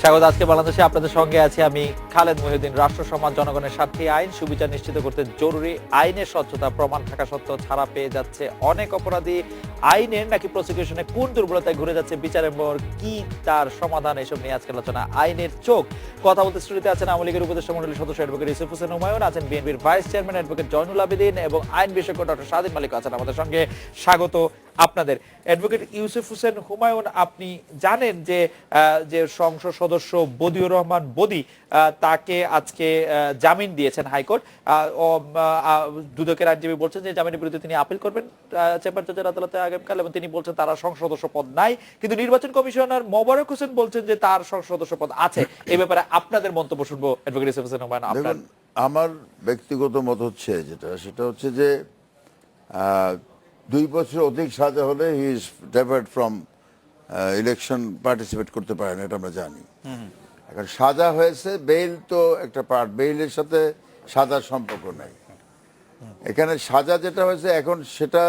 স্বাগত। আজকে বাংলাদেশে আপনাদের সঙ্গে আছি আমি খালেদ মহিউদ্দিন। রাষ্ট্র সমাজ জনগণের স্বার্থে আইন সুবিচার নিশ্চিত করতে জরুরি। আইনের স্বচ্ছতা প্রমাণ থাকা সত্ত্বেও ছাড়া পেয়ে যাচ্ছে অনেক অপরাধী। আইনের নাকি প্রসিকিউশনে কোন দুর্বলতায় ঘুরে যাচ্ছে বিচারের মোড়, কি তার সমাধান, এসব নিয়ে আজকের আলোচনা। আইনের চোখ কথা বলতে স্টুডিওতে আছেন আওয়ামী লীগের উপদেষ্টা মণ্ডলীর সদস্য অ্যাডভোকেট ইউসুফ হোসেন হুমায়ুন, আছেন বিএনপির vice chairman advocate Zainul Abedin এবং আইন বিশেষজ্ঞ ডক্টর স্বাধীন মালিক আছেন আমাদের সঙ্গে। স্বাগত আপনাদের। অ্যাডভোকেট ইউসুফ হোসেন হুমায়ুন, আপনি জানেন যে যে সংসদ সদস্য বদিউর রহমান বদি তাকে আজকে জামিন দিয়েছেন হাইকোর্ট। দুদকের আইনজীবী বলছেন যে জামিনের বিরুদ্ধে তিনি আপিল করবেন চেম্বার জজের আদালতে আগামীকাল, এবং তিনি বলছেন তার সংসদ সদস্য পদ নাই। কিন্তু নির্বাচন কমিশনার মোবারক হোসেন বলছেন যে তার সংসদ সদস্য পদ আছে। এই ব্যাপারে আপনাদের মন্তব্য শুনবো অ্যাডভোকেট ইউসুফ হোসেন হুমায়ুন। আপনার আমার ব্যক্তিগত মত হচ্ছে সেটা হচ্ছে যে 2 বছর অধিক সাজা হলে he is debarred from election participate করতে পারে না, এটা আমরা জানি। এখন সাজা হয়েছে, বেইল তো একটা পার্ট, বেইলের সাথে সাজার সম্পর্ক নাই। এখানে সাজা যেটা হয়েছে এখন সেটা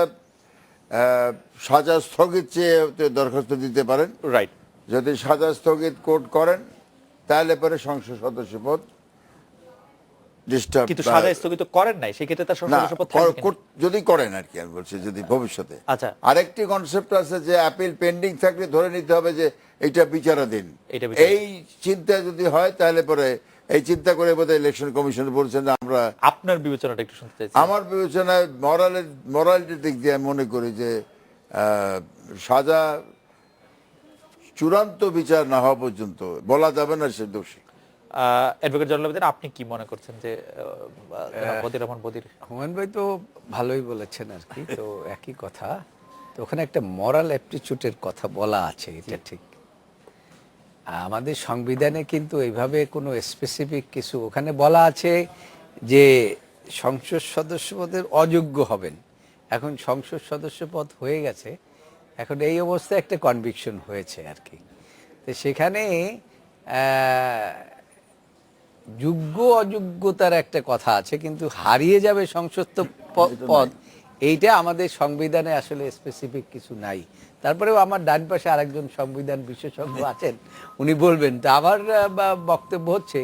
সাজা স্থগিত চেয়ে দরখাস্ত দিতে পারেন। রাইট। যদি সাজা স্থগিত কোর্ট করেন তাহলে পরে সংসদ সদস্য পদ ডিস্টার্ব, কিন্তু সাজা স্থগিত করেন নাই, সেক্ষেত্রে তার সংসদ সদস্য পদ থাকবে কিনা? যদি করেন আর কি, আমি বলছি যদি ভবিষ্যতে। আচ্ছা, আরেকটি কনসেপ্ট আছে যে আপিল পেন্ডিং থাকলে ধরে নিতে হবে যে এটা বিচারাধীন। এই চিন্তা যদি হয় তাহলে পরে এই চিন্তা করে বোধহয় ইলেকশন কমিশন বলছেন যে আমরা, আপনার বিবেচনাটা একটু শুনতে চাইছি। আমার বিবেচনায় মরালিটির দিক দিয়ে আমি মনে করি যে সাজা চূড়ান্ত বিচার না হওয়া পর্যন্ত বলা যাবে না সে দোষী। অ্যাডভোকেট জয়নুল আবেদিন, আপনি কি মনে করছেন যে বদির রহমান বদির? হুমায়ুন ভাই তো ভালোই বলেছেন আর কি, তো একই কথা। তো ওখানে একটা মরাল অ্যাপটিচিউডের কথা বলা আছে, এটা ঠিক। আমাদের সংবিধানে কিন্তু এইভাবে কোনো স্পেসিফিক কিছু ওখানে বলা আছে যে সংসদ সদস্য পদের অযোগ্য হবেন। এখন সংসদ সদস্য পদ হয়ে গেছে, এখন এই অবস্থায় একটা কনভিকশন হয়েছে আর কি। তো সেখানে যোগ্য অযোগ্যতার একটা কথা আছে, কিন্তু হারিয়ে যাবে সংসদ পদ, এইটা আমাদের সংবিধানে আসলে স্পেসিফিক কিছু নাই। তারপরেও আমার ডান পাশে আরেকজন সংবিধান বিশেষজ্ঞ আছেন, উনি বলবেন। তা আমার বক্তব্য হচ্ছে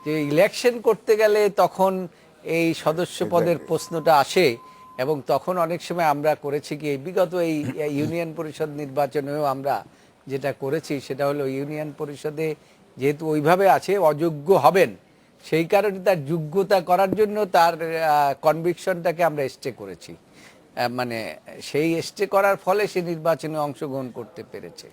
যে ইলেকশন করতে গেলে তখন এই সদস্য পদের প্রশ্নটা আসে, এবং তখন অনেক সময় আমরা করেছি কি, বিগত এই ইউনিয়ন পরিষদ নির্বাচনেও আমরা যেটা করেছি সেটা হলো ইউনিয়ন পরিষদে যেহেতু ওইভাবে আছে অযোগ্য হবেন, সেই কারণে তার যোগ্যতা করার জন্য তার কনভিকশনটাকে আমরা স্টে করেছি। মানে সেই স্টে করার ফলে সে নির্বাচনে অংশগ্রহণ করতে পেরেছে।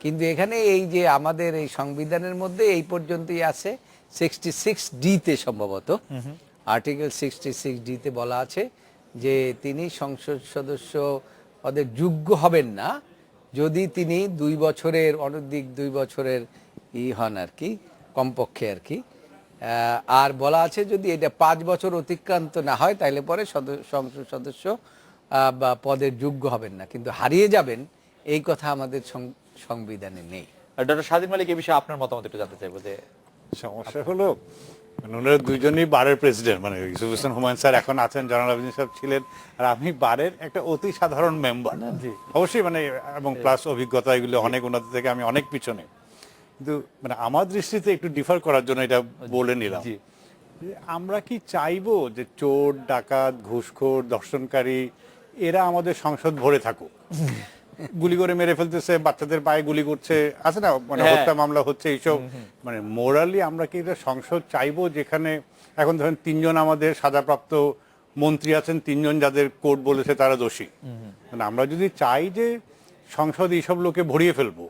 কিন্তু এখানে এই যে আমাদের এই সংবিধানের মধ্যে এই পর্যন্তই আছে 66D-তে, সম্ভবত আর্টিকেল 66D-তে বলা আছে যে তিনি সংসদ সদস্য পদের যোগ্য হবেন না যদি তিনি 2 বছরের অনধিক 2 বছরের হন আর কি, কমপক্ষে আর কি। আর বলা আছে যদি এটা 5 বছর অতিক্রান্ত না হয় তাহলে পরে সংসদ সদস্য বা পদের যোগ্য হবেন না, কিন্তু হারিয়ে যাবেন এই কথা আমাদের সংবিধানে নেই। ডক্টর স্বাধীন মালিক, এই বিষয়ে আপনার মতামত একটু জানতে চাইবো। যে সমস্যা হলো ওনারা দুইজনই বারের প্রেসিডেন্ট, মানে ইউসুফ হোসেন হুমায়ুন স্যার এখন আছেন, জয়নুল আবেদিন সাহেব ছিলেন, আর আমি বারের একটা অতি সাধারণ মেম্বার। অবশ্যই মানে এবং প্লাস অভিজ্ঞতা এগুলো অনেক ওনাদের থেকে আমি অনেক পিছনে, কিন্তু মানে আমার দৃষ্টিতে একটু ডিফার করার জন্য এটা বলে নিলাম। আমরা কি চাইবো যে চোর, ডাকাত, ঘুষখোর, দর্শনকারী এরা আমাদের সংসদ ভরে থাকুক? গুলি করে মেরে ফেলতেছে, বাচ্চাদের পায়ে গুলি করছে, আছে না, মানে হত্যা মামলা হচ্ছে, এইসব মানে মোরালি আমরা কি এটা সংসদ চাইবো যেখানে এখন ধরেন 3 জন আমাদের সাজাপ্রাপ্ত মন্ত্রী আছেন, 3 জন যাদের কোর্ট বলেছে তারা দোষী। মানে আমরা যদি চাই যে সংসদ এইসব লোকে ভরিয়ে ফেলবো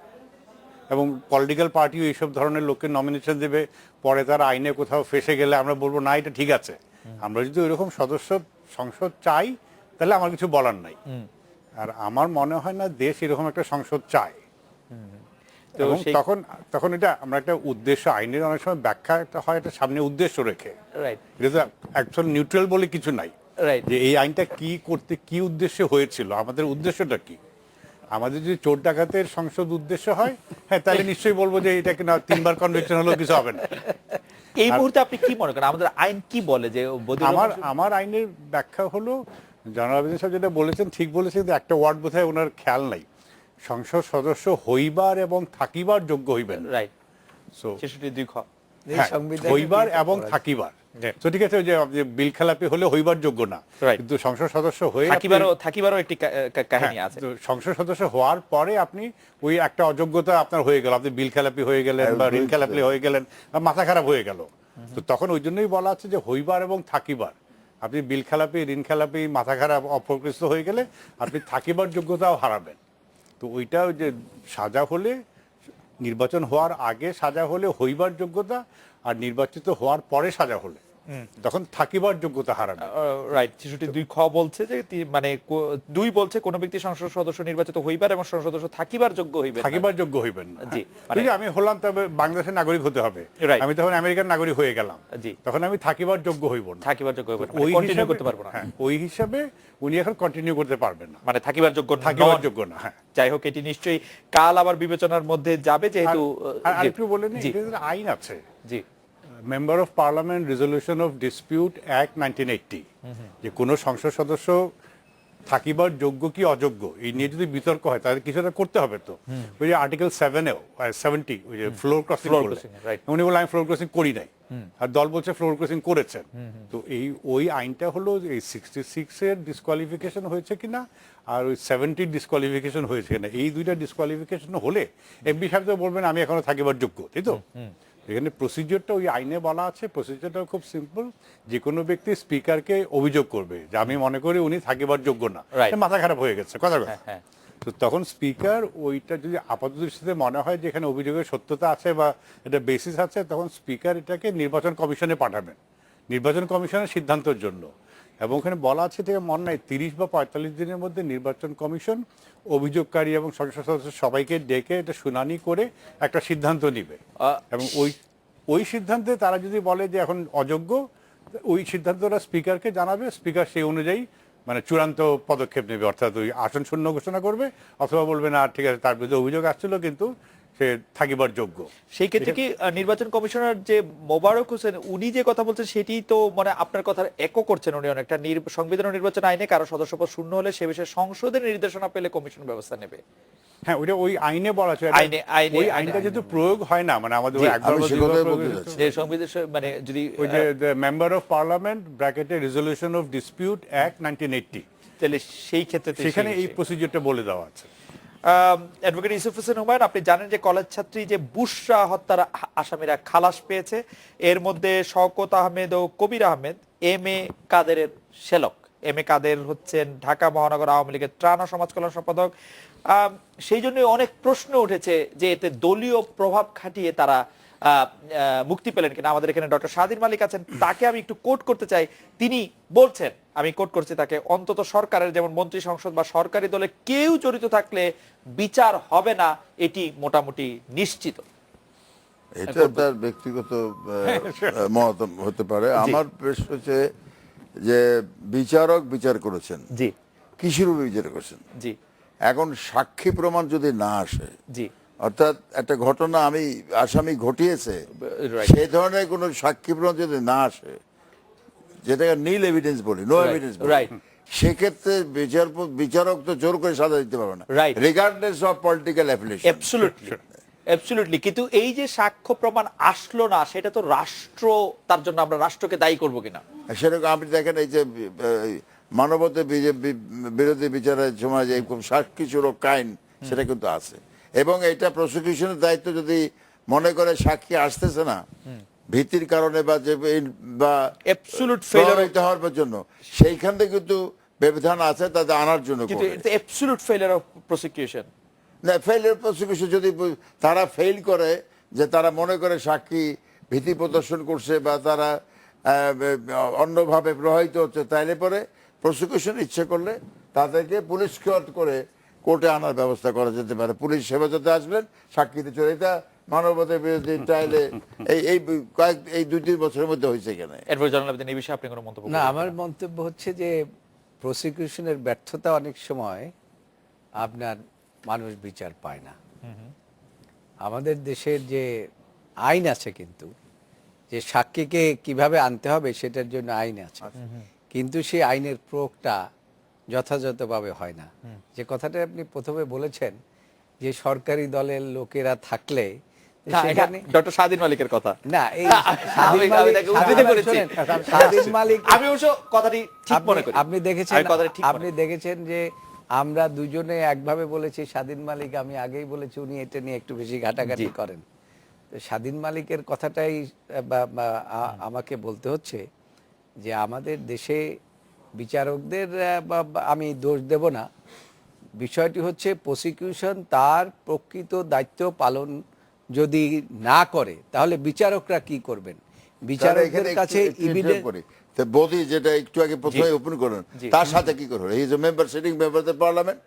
এবং পলিটিক্যাল পার্টিও এইসব ধরনের লোককে নমিনেশন দেবে, পরে তারা আইনে কোথাও ফেসে গেলে আমরা বলবো না এটা ঠিক আছে। আমরা যদি ওইরকম সংসদ চাই তাহলে আমার কিছু বলার নাই। আর আমার মনে হয় না দেশ এরকম একটা সংসদ চায়। এবং তখন এটা আমরা একটা উদ্দেশ্য, আইনের অনেক সময় ব্যাখ্যা একটা হয় একটা সামনে উদ্দেশ্য রেখে, এটা অ্যাকচুয়ালি নিউট্রাল বলে কিছু নাই যে এই আইনটা কি করতে কি উদ্দেশ্যে হয়েছিল, আমাদের উদ্দেশ্যটা কি। আমাদের যদি চোর ডাকাতের সংসদ উদ্দেশ্য হয়, হ্যাঁ তাহলে নিশ্চয়ই বলবো যে এটা কিনা 3 বার কনভিকশন হলেও কিছু হবে না। এই মুহূর্তে আপনি কি মনে করেন আমাদের আইন কি বলে? যে আমার আইনের ব্যাখ্যা হলো, জয়নুল আবেদিন সাহেব যেটা বলেছেন ঠিক বলেছেন, কিন্তু একটা ওয়ার্ড বোধহয় ওনার খেয়াল নাই, সংসদ সদস্য হইবার এবং থাকিবার যোগ্য হইবেন। রাইট। সো 66(2) খ। এই হ্যাঁ, সংবিধানে হইবার কিন্তু এবং করা- থাকিবার। জি। তো ঠিক আছে, ওই যে বিল খেলাপি হলে হইবার যোগ্য না, Right. কিন্তু সংসদ সদস্য হয়ে আপনি- থাকিবারও একটি কাহিনী হ্যাঁ, আছে। তো সংসদ সদস্য হওয়ার পরে আপনি ওই একটা অযোগ্যতা আপনার হয়ে গেল, আপনি বিল খেলাপি হয়ে গেলেন বা ঋণ খেলাপি হয়ে গেলেন বা মাথা খারাপ হয়ে গেল, তো তখন ওই জন্যই বলা আছে যে হইবার এবং থাকিবার। আপনি বিল খেলাপি, ঋণ খেলাপি, মাথা খারাপ, অপ্রকৃষ্ট হয়ে গেলে আপনি থাকিবার যোগ্যতাও হারাবেন। তো ওইটা ওই যে সাজা হলে, নির্বাচন হওয়ার আগে সাজা হলে হইবার যোগ্যতা, আর নির্বাচিত হওয়ার পরে সাজা হলে তখন থাকিবার যোগ্যতা হারাবে। রাইট, 66(2) খ বলছে যে মানে 2 বলছে কোন ব্যক্তি সংসদ সদস্য নির্বাচিত হইবার এবং সংসদ সদস্য থাকিবার যোগ্য হইবে না। থাকিবার যোগ্য হইবেন না। জি, এই যে আমি হলাম, তবে বাংলাদেশের নাগরিক হতে হবে, Right. আমি তখন আমেরিকান নাগরিক হয়ে গেলাম, জি। তখন আমি থাকিবার যোগ্য হইব না, থাকিবার যোগ্য হইবে না, ওই কন্টিনিউ হিসাবে- করতে পারবো না। হ্যাঁ, ওই হিসাবে উনি এখন কন্টিনিউ করতে পারবেন না, মানে থাকিবার যোগ্য থাকিবার নন। যোগ্য না। হ্যাঁ, যাই হোক, এটি নিশ্চয়ই কাল আবার বিবেচনার মধ্যে যাবে, যেহেতু আর জি, একটু বলে নিই, জি, এটা একটা আইন আছে, জি, member of parliament resolution of dispute act 1980, যে কোনো সংসদ সদস্য থাকিবার যোগ্য কি অযোগ্য এই নিয়ে যদি বিতর্ক হয় তাহলে কিছু একটা করতে হবে। তো ওই যে আর্টিকেল 70 ওই যে ফ্লোর ক্রসিং Floor করলে, crossing, right. উনি বলে আমি ফ্লোর ক্রসিং করি নাই, আর দল বলছে ফ্লোর ক্রসিং করেছেন। তো ওই আইনটা হলো এই 66 এর ডিসকোয়ালিফিকেশন হয়েছে কিনা আর ওই 70 ডিসকোয়ালিফিকেশন হয়েছে কিনা, এই দুইটা ডিসকোয়ালিফিকেশন হলে এমপি সাহেব তো বলবেন আমি এখনো থাকিবার যোগ্য, তাই তো? এখানে প্রসিজিওরটা ওই আইনে বলা আছে, প্রসিজিওরটা খুব সিম্পল, যে কোনো ব্যক্তি স্পিকারকে অভিযোগ করবে যে আমি মনে করি উনি থাকিবার যোগ্য না, Right. মাথা খারাপ হয়ে গেছে কথা কথা। হ্যাঁ। তো তখন স্পিকার ওইটা যদি আপাতদৃষ্টিতে মনে হয় যে এখানে অভিযোগের সত্যতা আছে বা এটা বেসিস আছে, তখন স্পিকার এটাকে নির্বাচন কমিশনে পাঠাবেন নির্বাচন কমিশনের সিদ্ধান্তের জন্য। এবং ওখানে বলা আছে থেকে মনে নাই 30 বা 45 দিনের মধ্যে নির্বাচন কমিশন অভিযোগকারী এবং সংসদ সদস্য সবাইকে ডেকে এটা শুনানি করে একটা সিদ্ধান্ত নিবে, এবং ওই সিদ্ধান্তে তারা যদি বলে যে এখন অযোগ্য, ওই সিদ্ধান্তটা স্পিকারকে জানাবে, স্পিকার সেই অনুযায়ী মানে চূড়ান্ত পদক্ষেপ নেবে, অর্থাৎ ওই আসন শূন্য ঘোষণা করবে, অথবা বলবে না ঠিক আছে তার বিরুদ্ধে অভিযোগ আসছিল কিন্তু সে থাকিবার যোগ্য। সেই ক্ষেত্রে কি নির্বাচন কমিশনার যে মোবারক হোসেন উনি যে কথা বলছেন সেটি তো মানে আপনার কথার একো করছেন উনি অনেকটা। সংবিধান ও নির্বাচন আইনে কারো সদস্যপদ শূন্য হলে সে বিষয়ে সংসদের নির্দেশনা পেলে কমিশন ব্যবস্থা নেবে। হ্যাঁ, ওইটা ওই আইনে বলা আছে, ওই আইনটা যেহেতু প্রয়োগ হয় না, মানে আমাদের জি, একবার আমি বা সে দুইবার কথাই প্রয়োগ বলতে হয়েছে। চাচ্ছি। যে সংবিধান মানে যদি ওই যে মেম্বার অফ পার্লামেন্ট ব্র্যাকেটে রেজলিউশন অফ ডিসপিউট অ্যাক্ট 1980, তাহলে সেই ক্ষেত্রে তো সেখানে এই সেই- প্রসিজিওরটা বলে দেওয়া আছে। অ্যাডভোকেট ইউসুফ হোসেন হুমায়ুন, আপনি জানেন যে কলেজ ছাত্রী যে বুশরা হত্যার আসামিরা খালাস পেয়েছে, এর মধ্যে শওকত আহমেদ ও কবির আহমেদ এম এ কাদেরের শ্যালক। এম এ কাদের হচ্ছেন ঢাকা মহানগর আওয়ামী লীগের ত্রাণ ও সমাজ কল্যাণ সম্পাদক। সেই জন্য অনেক প্রশ্ন উঠেছে যে এতে দলীয় প্রভাব খাটিয়ে তারা মুক্তি পেলেন কিনা। আমাদের এখানে ডক্টর শাহদিন মালিক আছেন, তাকে আমি একটু কোট করতে চাই। তিনি বলছেন, আমি কোট করছি তাকে, অন্তত সরকারের যেমন মন্ত্রী সংসদ বা সরকারি দলে কেউ জড়িত থাকলে বিচার হবে না, এটি মোটামুটি নিশ্চিত। এটা তার ব্যক্তিগত মত হতে পারে। আমার প্রশ্ন হচ্ছে যে বিচারক বিচার করেছেন, জি কিসের উপর বিচার করেছেন? জি এখন সাক্ষী প্রমাণ যদি না আসে, জি অর্থাৎ একটা ঘটনা আসামি ঘটিয়েছে, Right. সেই ধরনের কোনো সাক্ষী প্রমাণ যদি না আসে, যেটাকে নীল এভিডেন্স বলি, নো Right, এভিডেন্স, right. সেক্ষেত্রে বিচারক তো জোর করে সাজা দিতে পারবে না, Right. Regardless of political affiliation. Absolutely. কিন্তু এই যে সাক্ষ্য প্রমাণ আসলো না, সেটা তো রাষ্ট্র, তার জন্য আমরা রাষ্ট্রকে দায়ী করবো কিনা? সেরকম আপনি দেখেন এই যে মানবতা বিরোধী বিচারের সময় যে সাক্ষী সুরক্ষা আইন, সেটা কিন্তু আছে, এবং এটা প্রসিকিউশনের দায়িত্ব যদি মনে করে সাক্ষী আসতেছে না ভীতির কারণে বা Absolute failure of- প্রভাবিত হওয়ার জন্য, সেইখান থেকে কিন্তু ব্যবধান আছে তাদের আনার জন্য কিন্তু করবে। এটা অ্যাবসলিউট ফেলিয়ার অফ প্রসিকিউশন। না, ফেইলিয়ার প্রসিকিউশন যদি তারা ফেইল করে, যে তারা মনে করে সাক্ষী ভীতি প্রদর্শন করছে বা তারা অন্যভাবে প্রভাবিত হচ্ছে, তাইলে পরে প্রসিকিউশন ইচ্ছে করলে তাদেরকে পুলিশ করে কোর্টে আনার ব্যবস্থা করা যেতে পারে। পুলিশ হেফাজতে আসবেন, সাক্ষীতে চলে। এটা মানবতার বিরোধী ট্রায়ালে এই 2-3 বছরের মধ্যে হয়েছে এখানে। অ্যাডভোকেট জয়নুল আবেদিন, এই বিষয়ে আপনি কোনো মন্তব্য না, করবেন? আমার মন্তব্য হচ্ছে যে প্রসিকিউশনের ব্যর্থতা অনেক সময় আপনার মানুষ বিচার পায় না। আমাদের দেশের যে আইন আছে, কিন্তু যে সাক্ষীকে কিভাবে আনতে হবে সেটার জন্য আইন আছে, কিন্তু সেই আইনের প্রয়োগটা যথাযথভাবে হয় না। যে কথাটা আপনি প্রথমে বলেছেন যে সরকারি দলের লোকেরা থাকলে সেখানে ডক্টর স্বাধীন মালিকের কথা না এই আমি তাকে উদ্ধৃত করেছি। স্বাধীন মালিক আমি অবশ্য কথাটি ঠিক মনে করি। আপনি দেখেছেন আমি কথাটি ঠিক মনে আপনি করি। দেখেছেন যে আমরা দুজনে একভাবে বলেছি স্বাধীন মালিক, আমি আগেই বলেছি উনি এটা নিয়ে একটু বেশি ঘাটাঘাটি করেন। তো স্বাধীন মালিকের কথাটাই আমাকে বলতে হচ্ছে যে আমাদের দেশে বিচারকদের আমি দোষ দেব না, বিষয়টি হচ্ছে প্রসিকিউশন তার প্রকৃত দায়িত্ব পালন যদি না করে তাহলে বিচারকরা কি করবেন? বিচারকদের কাছে evidence- বদি যেটা একটু আগে প্রথমে ওপেন করলেন, তার সাথে কি করবে? He is a member, sitting member of the parliament.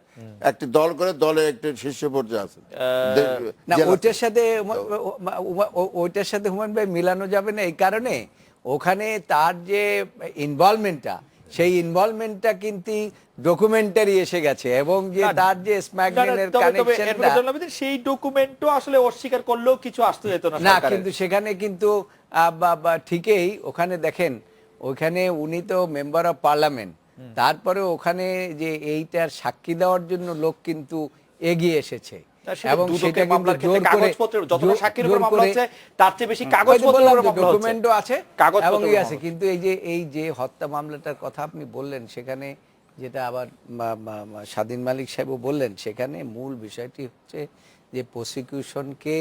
একটি দল করে, দলের একটি শীর্ষ পর্যায়ে আছে না, ওইটার সাথে হুমায়ুন ভাই মিলানো যাবে না এই কারণে ওখানে তার যে ইনভলভমেন্টটা, সেই ইনভলভমেন্টটা কিন্তু ডকুমেন্টারি এসে গেছে, এবং যে তার যে স্ম্যাকডেনের কানেকশনটা, সেই ডকুমেন্টও আসলে অস্বীকার করলেও কিছু আসতে যেত না না সরকারের। কিন্তু সেখানে কিন্তু ঠিকই ওখানে দেখেন, ওখানে উনি তো মেম্বার অফ পার্লামেন্ট, তারপরে ওখানে যে এইটার সাক্ষী দেওয়ার জন্য লোক কিন্তু এগিয়ে এসেছে, এবং সেটা কিন্তু জোর করে যতটা সাক্ষীর উপর মামলা হচ্ছে তার চেয়ে বেশি কাগজপত্রের উপর মামলা হচ্ছে। ডকুমেন্টও আছে, এবং কাগজপত্র আছে। কিন্তু এই যে হত্যা মামলাটার কথা আপনি বললেন, সেখানে যেটা আবার স্বাধীন মালিক সাহেবও বললেন, সেখানে মূল বিষয়টি হচ্ছে যে প্রসিকিউশনকে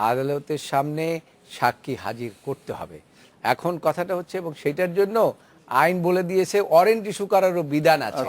আদালতের সামনে সাক্ষী হাজির করতে হবে। এখন কথাটা হচ্ছে, এবং সেটার জন্য আইন বলে দিয়েছে ওয়ারেন্ট ইস্যু করারও বিধান আছে।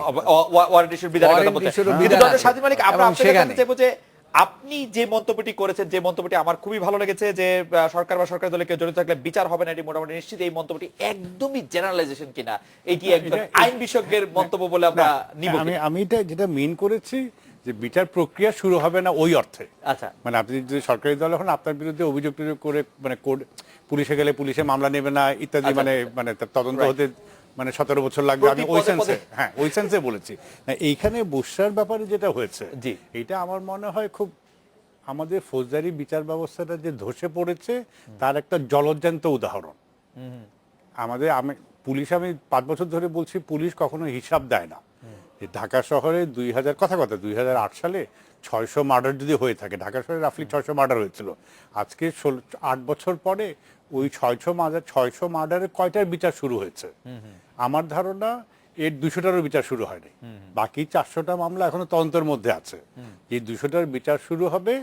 ওয়ারেন্ট ইস্যুর বিধানের কথা বলতে। ওয়ারেন্ট ইস্যুর কিন্তু বিধান ডক্টর আছে। স্বাধীন মালিক, আমরা এবং আপনার সেখানে- কাছে চাইবো যে আপনি যে মন্তব্যটি করেছেন, যে মন্তব্যটি আমার খুবই ভালো লেগেছে, যে সরকার বা সরকারি দলে কেউ জড়িত থাকলে বিচার হবে না, এটি মোটামুটি নিশ্চিত, এই মন্তব্যটি একদমই জেনারেলাইজেশন কিনা, এটি একজন আইন বিশেষজ্ঞের মন্তব্য বলে আমরা নিব আমি কিনা? আমি এটা যেটা মিন করেছি যে বিচার প্রক্রিয়া শুরু হবে না ওই অর্থে। আচ্ছা, মানে আপনি যদি সরকারি দল হন, আপনার বিরুদ্ধে অভিযোগ টভিযোগ করে মানে কোর্ট, পুলিশে গেলে পুলিশে মামলা নেবে না ইত্যাদি, আচ্ছা, মানে তার তদন্ত Right. হতে মানে 17 বছর লাগবে, আমি প্রতি ওই পদে সেন্সে, পদে। হ্যাঁ ওই সেন্সে বলেছি। না, এইখানে বুশরার ব্যাপারে যেটা হয়েছে, জি। এটা আমার মনে হয় খুব আমাদের ফৌজদারি বিচার ব্যবস্থাটা যে ধসে পড়েছে তার একটা জলজ্যান্ত উদাহরণ। আমাদের আমি 5 বছর ধরে বলছি, পুলিশ কখনো হিসাব দেয় না। ঢাকা শহরে 2008 সালে 600 মার্ডার যদি হয়ে থাকে, ঢাকা শহরে রাফলি 600 মার্ডার হয়েছিল। আজকে 8 বছর পরে ওই 600 মার্ডারের কয়টার বিচার শুরু হয়েছে? আমার ধারণা এর 200টারও বিচার শুরু হয়নি। বাকি 400টা মামলা এখনো তদন্তের মধ্যে আছে। এই 200টার বিচার শুরু হবে,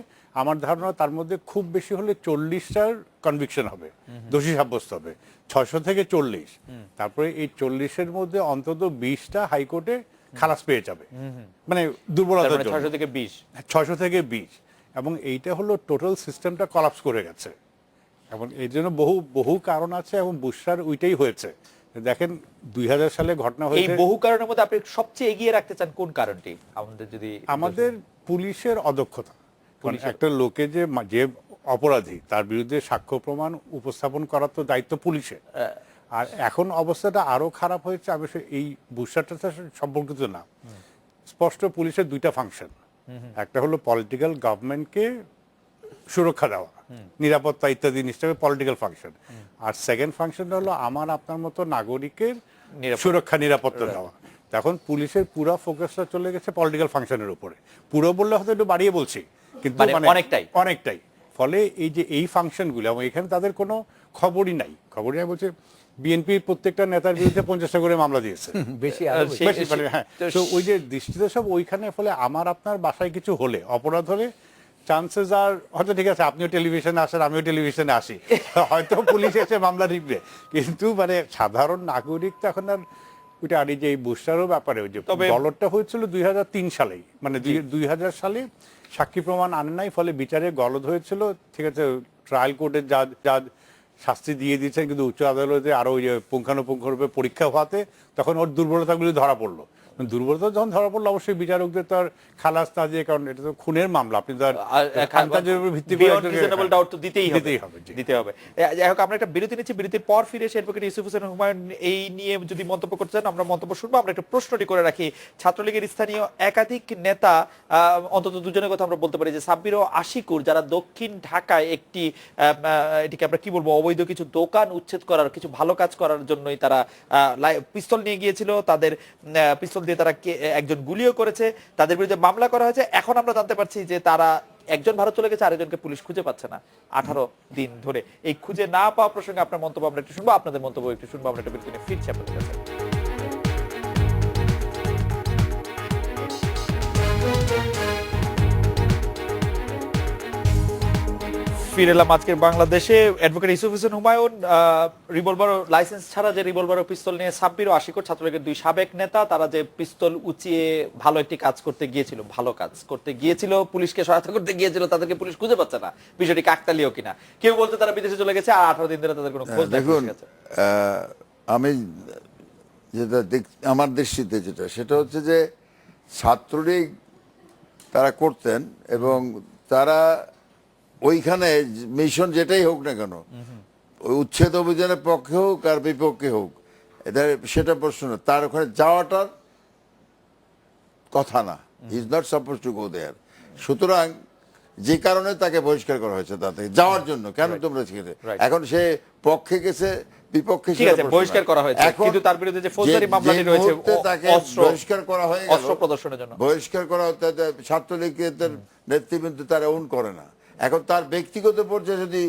আমার ধারণা তার মধ্যে খুব বেশি হলে 40টার কনভিকশন হবে, দোষী সাব্যস্ত হবে, 600 থেকে 40। তারপরে এই 40-এর মধ্যে অন্তত 20টা হাইকোর্টে খালাস পেয়ে যাবে, মানে দুর্বলতার জন্য। 600 থেকে 20। 600 থেকে 20, এবং এইটা হলো টোটাল সিস্টেমটা কলাপস করে গেছে। এবং এই জন্য বহু কারণ আছে, এবং বুশরার ওইটাই হয়েছে। দেখেন 2000 সালে ঘটনা এই হয়েছে। বহু কারণের মধ্যে আপনি সবচেয়ে এগিয়ে রাখতে চান কোন কারণটি? আমাদের পুলিশের অদক্ষতা। একটা লোকে যে অপরাধী, তার বিরুদ্ধে সাক্ষ্য প্রমাণ উপস্থাপন করার তো দায়িত্ব পুলিশের। আর এখন অবস্থাটা আরো খারাপ হয়েছে, আমি এই বুশরারটা সম্পর্কিত না। স্পষ্ট পুলিশের 2টা ফাংশন, একটা হলো পলিটিক্যাল গভর্নমেন্টকে সুরক্ষা দেওয়া, নিরাপত্তা ইত্যাদি হিসেবে পলিটিক্যাল ফাংশন, আর সেকেন্ড ফাংশনটা হলো আমার আপনার মতো নাগরিকের সুরক্ষা নিরাপত্তা দেওয়া। তখন পুলিশের পুরো ফোকাসটা চলে গেছে পলিটিক্যাল ফাংশনের উপরে। পুরো বললে হয়তো একটু বাড়িয়ে বলছি, কিন্তু মানে অনেকটাই। ফলে এই যে এই ফাংশনগুলো, এবং এখানে তাদের কোনো খবরই নাই বলছে বিএনপির প্রত্যেকটা নেতার বিরুদ্ধে 50টা করে মামলা দিয়েছে, বেশি হ্যাঁ। তো ওই যে দৃষ্টিতে সব ওইখানে, ফলে আমার আপনার বাসায় কিছু হলে, অপরাধ হলে, চান্সেস আর হয়তো ঠিক আছে আপনিও টেলিভিশনে আসেন, আমিও টেলিভিশনে আসি, হয়তো পুলিশ এসে মামলা লিখবে, কিন্তু মানে সাধারণ নাগরিক তো এখন আর ওইটা। আর এই যে এই বুশরারও ব্যাপারে ওই যে গলদটা হয়েছিল 2003 সালেই, মানে 2000 সালে সাক্ষী প্রমাণ আনে নাই, ফলে বিচারে গলদ হয়েছিল। ঠিক আছে, ট্রায়াল কোর্টের জাজ শাস্তি দিয়ে দিয়েছেন, কিন্তু উচ্চ আদালতে আরো ওই যে পুঙ্খানুপুঙ্খরূপে পরীক্ষা হওয়াতে তখন ওর দুর্বলতাগুলি ধরা পড়লো। দুর্বলতা যখন ধরা পড়লো, অবশ্যই বিচারকদের তো আর খালাস না দিয়ে, কারণ এটা তো খুনের মামলা, আপনি তো ভিত্তি দিতেই হবে। যাই হোক, আমরা একটা বিরতি নিচ্ছি, বিরতির পর ফিরে এসে অ্যাডভোকেট ইউসুফ হোসেন হুমায়ুন এই নিয়ে যদি মন্তব্য করতে চান, আমরা মন্তব্য শুনবো। আমরা একটা প্রশ্নটি করে রাখি, ছাত্রলীগের স্থানীয় একাধিক নেতা, অন্তত দুজনের কথা আমরা বলতে পারি, যে সাব্বির ও আশিকুর, যারা দক্ষিণ ঢাকায় একটি এটিকে আমরা কি বলবো, অবৈধ কিছু দোকান উচ্ছেদ করার, কিছু ভালো কাজ করার জন্যই তারা পিস্তল নিয়ে গিয়েছিল, তাদের পিস্তল দিয়ে তারা একজন গুলিও করেছে, তাদের বিরুদ্ধে মামলা করা হয়েছে। এখন আমরা জানতে পারছি যে তারা একজন ভারত চলে গেছে, আরেকজনকে পুলিশ খুঁজে পাচ্ছে না 18 দিন ধরে। এই খুঁজে না পাওয়া প্রসঙ্গে আপনার মন্তব্য আমরা একটু শুনবো, আপনাদের মন্তব্য একটু শুনবো। আমরা একটা বিরতি নিয়ে ফিরছি আপনাদের কাছে। ফিরে এলাম আজকের বাংলাদেশে। Advocate Yusuf Hossain Humayun, revolver licence ছাড়া যে রিভলভার ও পিস্তল নিয়ে সাব্বির ও আশিকর ছাত্রলীগের দুই সাবেক নেতা, তারা যে পিস্তল উঁচিয়ে ভালো একটি কাজ করতে গিয়েছিল, ভালো কাজ করতে গিয়েছিল, পুলিশকে সহায়তা করতে গিয়েছিল, তাদেরকে পুলিশ খুঁজে পাচ্ছে না। বিষয়টি কাকতালীয় কিনা? কেউ বলতে তারা বিদেশে চলে গেছে, আর 18 দিন ধরে তাদের কোনো খোঁজ নেই। দেখুন, আমি যেটা আমার দৃষ্টিতে যেটা, সেটা হচ্ছে যে ছাত্রলীগ তারা করতেন এবং তারা ওইখানে মিশন যেটাই হোক না কেন, ওই উচ্ছেদ অভিযানের পক্ষে হোক আর বিপক্ষে হোক, এটা সেটা প্রশ্ন না। তার ওখানে যাওয়াটার কথা না, is not suppose to go there. সুতরাং যে কারণে তাকে বহিষ্কার করা হয়েছে তা থেকে যাওয়ার জন্য, কেন তোমরা ছেড়ে, এখন সে পক্ষে গেছে বিপক্ষে, ঠিক আছে, বহিষ্কার করা হয়েছে, কিন্তু তার বিরুদ্ধে যে ফৌজদারি মামলাটি রয়েছে, তাকে অস্ত্র বহিষ্কার করা হয়ে গেল, অস্ত্র প্রদর্শনের জন্য বহিষ্কার করা হতে ছাত্রলীগের নেতৃবৃন্দ তারা ওন করে না। এখন তার ব্যক্তিগত পর্যায়ে যদি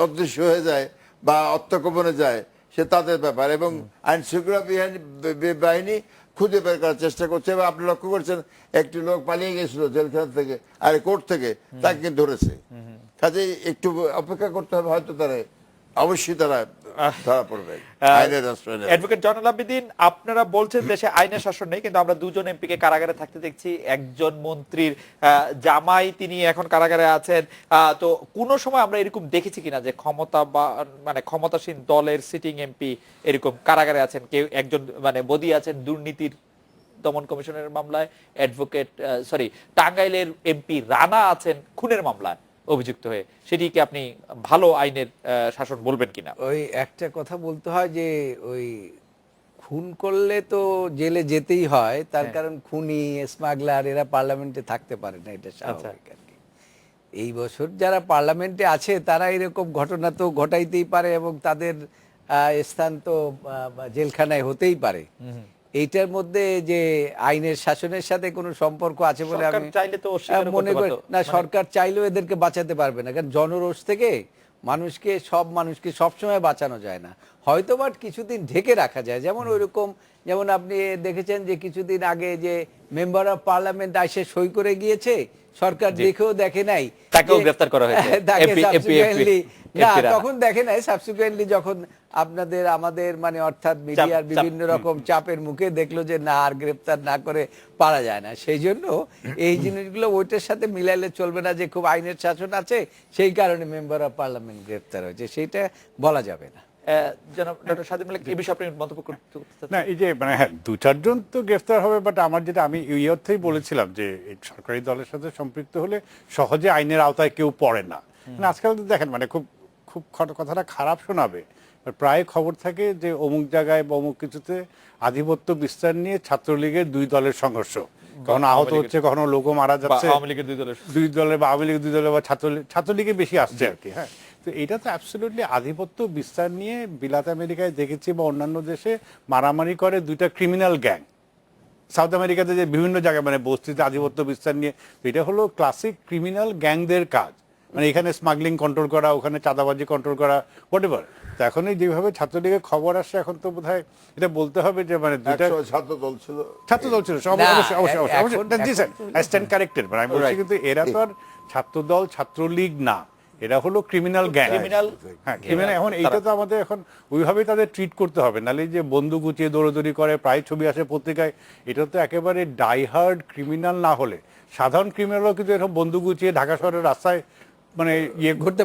অদৃশ্য হয়ে যায় বা আত্মগোপনে যায়, সে তাদের ব্যাপার। এবং আইন শৃঙ্খলা বাহিনী খুঁজে বের করার চেষ্টা করছে। এবং আপনি লক্ষ্য করছেন একটি লোক পালিয়ে গেছিল জেলখানা থেকে, আর কোর্ট থেকে, তাকে কিন্তু ধরেছে। কাজেই একটু অপেক্ষা করতে হবে, হয়তো তারা অবশ্যই তারা ধরা পড়বে আইনের আশ্রয় নেবে। অ্যাডভোকেট জয়নুল আবেদীন, আপনারা বলছেন দেশে আইনের শাসন নেই, কিন্তু আমরা দুজন এমপিকে কারাগারে থাকতে দেখছি। একজন মন্ত্রীর জামাই, তিনি এখন কারাগারে আছেন। তো কোন সময় আমরা এরকম দেখেছি কিনা যে ক্ষমতা বা মানে ক্ষমতাসীন দলের সিটিং এমপি এরকম কারাগারে আছেন? কেউ একজন মানে বদি আছেন দুর্নীতির দমন কমিশনের মামলায়, টাঙ্গাইলের এমপি রানা আছেন খুনের মামলায় অভিযুক্ত হয়ে। সেটি কি আপনি ভালো আইনের শাসন বলবেন কিনা? ওই একটা কথা বলতে হয় যে ওই খুন করলে তো জেলে যেতেই হয়, তার কারণ খুনি, স্মাগলার এরা পার্লামেন্টে থাকতে পারে না, এটা স্বাভাবিক আর কি। এই বছর যারা পার্লামেন্টে আছে তারা এরকম ঘটনা তো ঘটাইতেই পারে এবং তাদের স্থান তো জেলখানায় হতেই পারে। এইটার মধ্যে যে আইনের শাসনের সাথে কোনো সম্পর্ক আছে বলে সরকার আমি চাইলে তো অস্বীকার মনে করতে করি পারতো। না। সরকার চাইলেও এদেরকে বাঁচাতে পারবে না, কারণ জনরোষ থেকে মানুষকে সবসময় বাঁচানো যায় না। হয়তো বাট কিছুদিন ঢেকে রাখা যায়, যেমন ওইরকম, যেমন আপনি দেখেছেন যে কিছুদিন আগে যে মেম্বার অফ পার্লামেন্ট এসে সই করে গিয়েছে, সরকার দেখেও দেখে নাই, তাকেও গ্রেফতার করা হয়েছে। না তখন দেখে নাই, সাবসিকুয়েন্টলি যখন আমাদের মানে অর্থাৎ মিডিয়ার বিভিন্ন রকম চাপের মুখে দেখলো যে না, আর গ্রেপ্তার না করে পারা যায় না। সেই জন্য এই জিনিসগুলো ওইটার সাথে মিলাইলে চলবে না যে খুব আইনের শাসন আছে সেই কারণে মেম্বার অফ পার্লামেন্ট গ্রেপ্তার হয়েছে, সেইটা বলা যাবে না। ডক্টর সাদিক মালিক, এই বিষয়ে আপনি মন্তব্য করতে চাচ্ছেন? না, এই যে মানে হ্যাঁ, 2-4 জন তো গ্রেফতার হবে, বাট আমার যেটা, আমি এই অর্থেই বলেছিলাম যে সরকারি দলের সাথে সম্পৃক্ত হলে সহজে আইনের আওতায় কেউ পড়ে না। মানে আজকাল তো দেখেন, মানে খুব খুব কথাটা খারাপ শোনাবে, প্রায় খবর থাকে যে অমুক জায়গায় বা অমুক কিছুতে আধিপত্য বিস্তার নিয়ে ছাত্রলীগের দুই দলের সংঘর্ষ, কখনো আহত হচ্ছে, কখনো লোকও মারা যাচ্ছে, আওয়ামী লীগের দুই দলের বা আওয়ামী লীগের দুই দলের বা ছাত্রলীগে বেশি আসছে আর কি। হ্যাঁ, তো এটা তো অ্যাবসলিউটলি আধিপত্য বিস্তার নিয়ে বিলাত আমেরিকায় দেখেছি বা অন্যান্য দেশে মারামারি করে দুইটা ক্রিমিনাল গ্যাং। সাউথ আমেরিকাতে যে বিভিন্ন জায়গায় মানে বস্তিতে আধিপত্য বিস্তার নিয়ে, এটা হলো ক্লাসিক ক্রিমিনাল গ্যাংদের কাজ। মানে এখানে স্মাগলিং কন্ট্রোল করা, ওখানে চাঁদাবাজি কন্ট্রোল করা, হোয়াটএভার। তো এখন যেভাবে ছাত্রলীগের খবর আসছে, এখন তো বোধহয় এটা বলতে হবে যে মানে দুইটা ছাত্র দল ছিল আমি বলছি, কিন্তু এরা তো আর ছাত্রদল ছাত্রলীগ না, এরা হলো ক্রিমিনাল গ্যাং। হ্যাঁ, ক্রিমিনাল। এখন এইটা তো আমাদের এখন ওইভাবেই তাদের ট্রিট করতে হবে, নাহলে যে বন্দুক গুছিয়ে দৌড়াদৌড়ি করে, প্রায় ছবি আসে পত্রিকায়, এটা তো একেবারে ডাইহার্ড ক্রিমিনাল না হলে, সাধারণ ক্রিমিনালও কিন্তু এরকম বন্দুক গুছিয়ে ঢাকা শহরের রাস্তায় মানে ঘুরতে